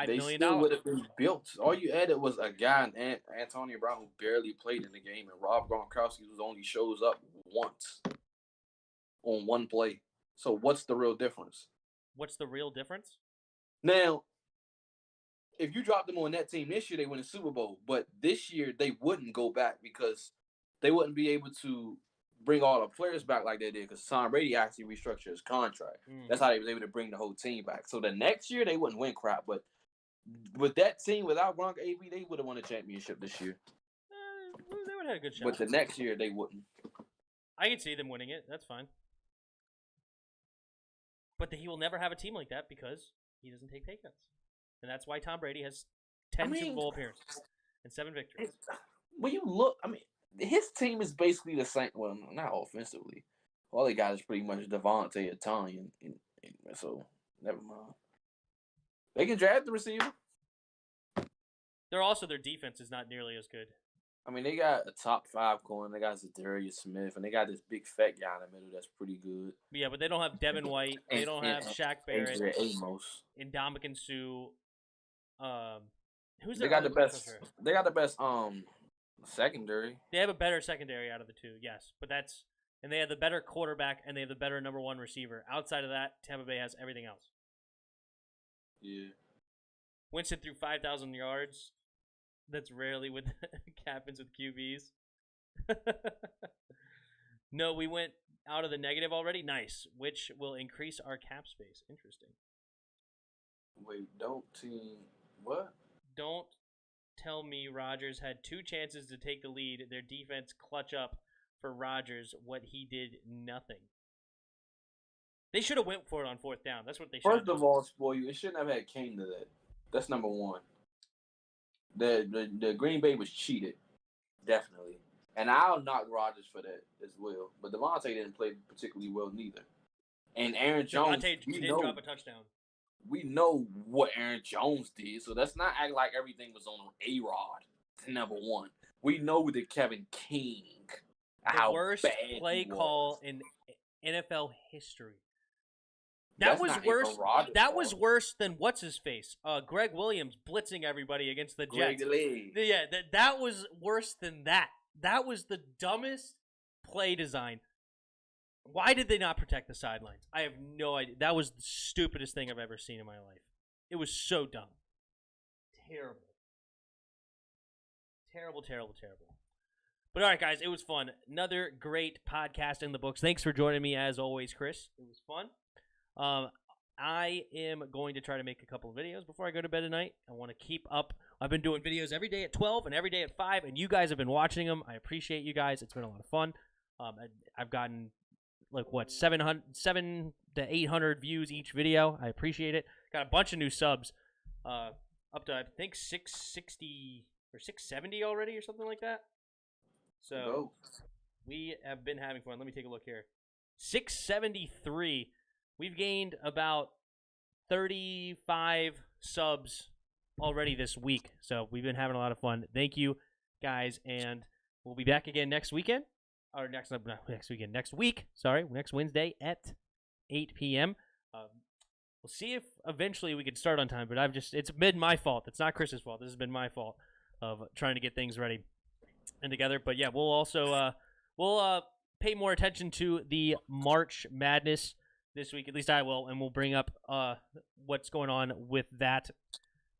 million. They still would have been built. All you added was a guy, Antonio Brown, who barely played in the game, and Rob Gronkowski, who only shows up once on one play. So what's the real difference? What's the real difference? Now, if you dropped them on that team this year, they win a Super Bowl. But this year, they wouldn't go back because they wouldn't be able to bring all the players back like they did, because Tom Brady actually restructured his contract. That's how they was able to bring the whole team back. So the next year, they wouldn't win crap. But with that team, without Gronk AB, they would have won a championship this year. They would have had a good shot. But the next year, they wouldn't. I can see them winning it. That's fine. But he will never have a team like that because he doesn't take pay cuts. And that's why Tom Brady has 10 Super Bowl appearances and 7 victories. When you look, his team is basically the same. Well, not offensively. All they got is pretty much Devontae and Tony, and so never mind. They can draft the receiver. Their defense is not nearly as good. They got a top 5 corner. They got Zadarius Smith, and they got this big fat guy in the middle that's pretty good. Yeah, but they don't have Devin White. They don't have Shaq Barrett. Amos. And Ndamukong Suh. Who's they got the best? They got the best secondary. They have a better secondary out of the two, yes. And they have the better quarterback, and they have the better number 1 receiver. Outside of that, Tampa Bay has everything else. Yeah. Winston threw 5,000 yards. That's rarely with happens with QBs. No, we went out of the negative already. Nice, which will increase our cap space. Interesting. Wait, what? Don't tell me Rodgers had 2 chances to take the lead. Their defense clutch up for Rodgers. What he did, nothing. They should have went for it on 4th down. That's what they should. First of all, spoil you. It shouldn't have had came to that. That's number one. The Green Bay was cheated, definitely. And I'll knock Rodgers for that as well. But Devontae didn't play particularly well neither. And Aaron Jones, Devontae did drop a touchdown. We know what Aaron Jones did, so let's not act like everything was on A-Rod, number one. We know that Kevin King, the worst play call in NFL history. That was worse. That was worse than what's his face, Greg Williams blitzing everybody against the Jets. Yeah, that was worse than that. That was the dumbest play design. Why did they not protect the sidelines? I have no idea. That was the stupidest thing I've ever seen in my life. It was so dumb. Terrible. Terrible, terrible, terrible. But all right, guys, it was fun. Another great podcast in the books. Thanks for joining me as always, Chris. It was fun. I am going to try to make a couple of videos before I go to bed tonight. I want to keep up. I've been doing videos every day at 12 and every day at 5, and you guys have been watching them. I appreciate you guys. It's been a lot of fun. I've gotten, 700 to 800 views each video. I appreciate it. Got a bunch of new subs, up to, I think, 660 or 670 already or something like that. So we have been having fun. Let me take a look here. 673. We've gained about 35 subs already this week. So we've been having a lot of fun. Thank you, guys. And we'll be back again next weekend. Or next week. Sorry, next Wednesday at 8 p.m. We'll see if eventually we can start on time. But it's been my fault. It's not Chris's fault. This has been my fault of trying to get things ready and together. But yeah, we'll also pay more attention to the March Madness this week. At least I will, and we'll bring up what's going on with that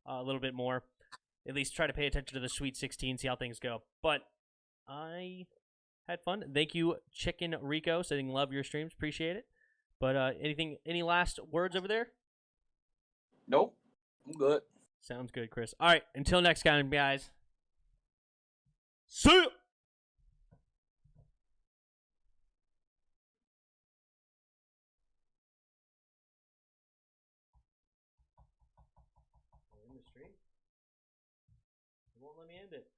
a little bit more. At least try to pay attention to the Sweet 16, see how things go. But I had fun. Thank you, Chicken Rico, saying love your streams. Appreciate it. But any last words over there? Nope. I'm good. Sounds good, Chris. All right, until next time, guys. See ya! In the stream? It won't let me end it.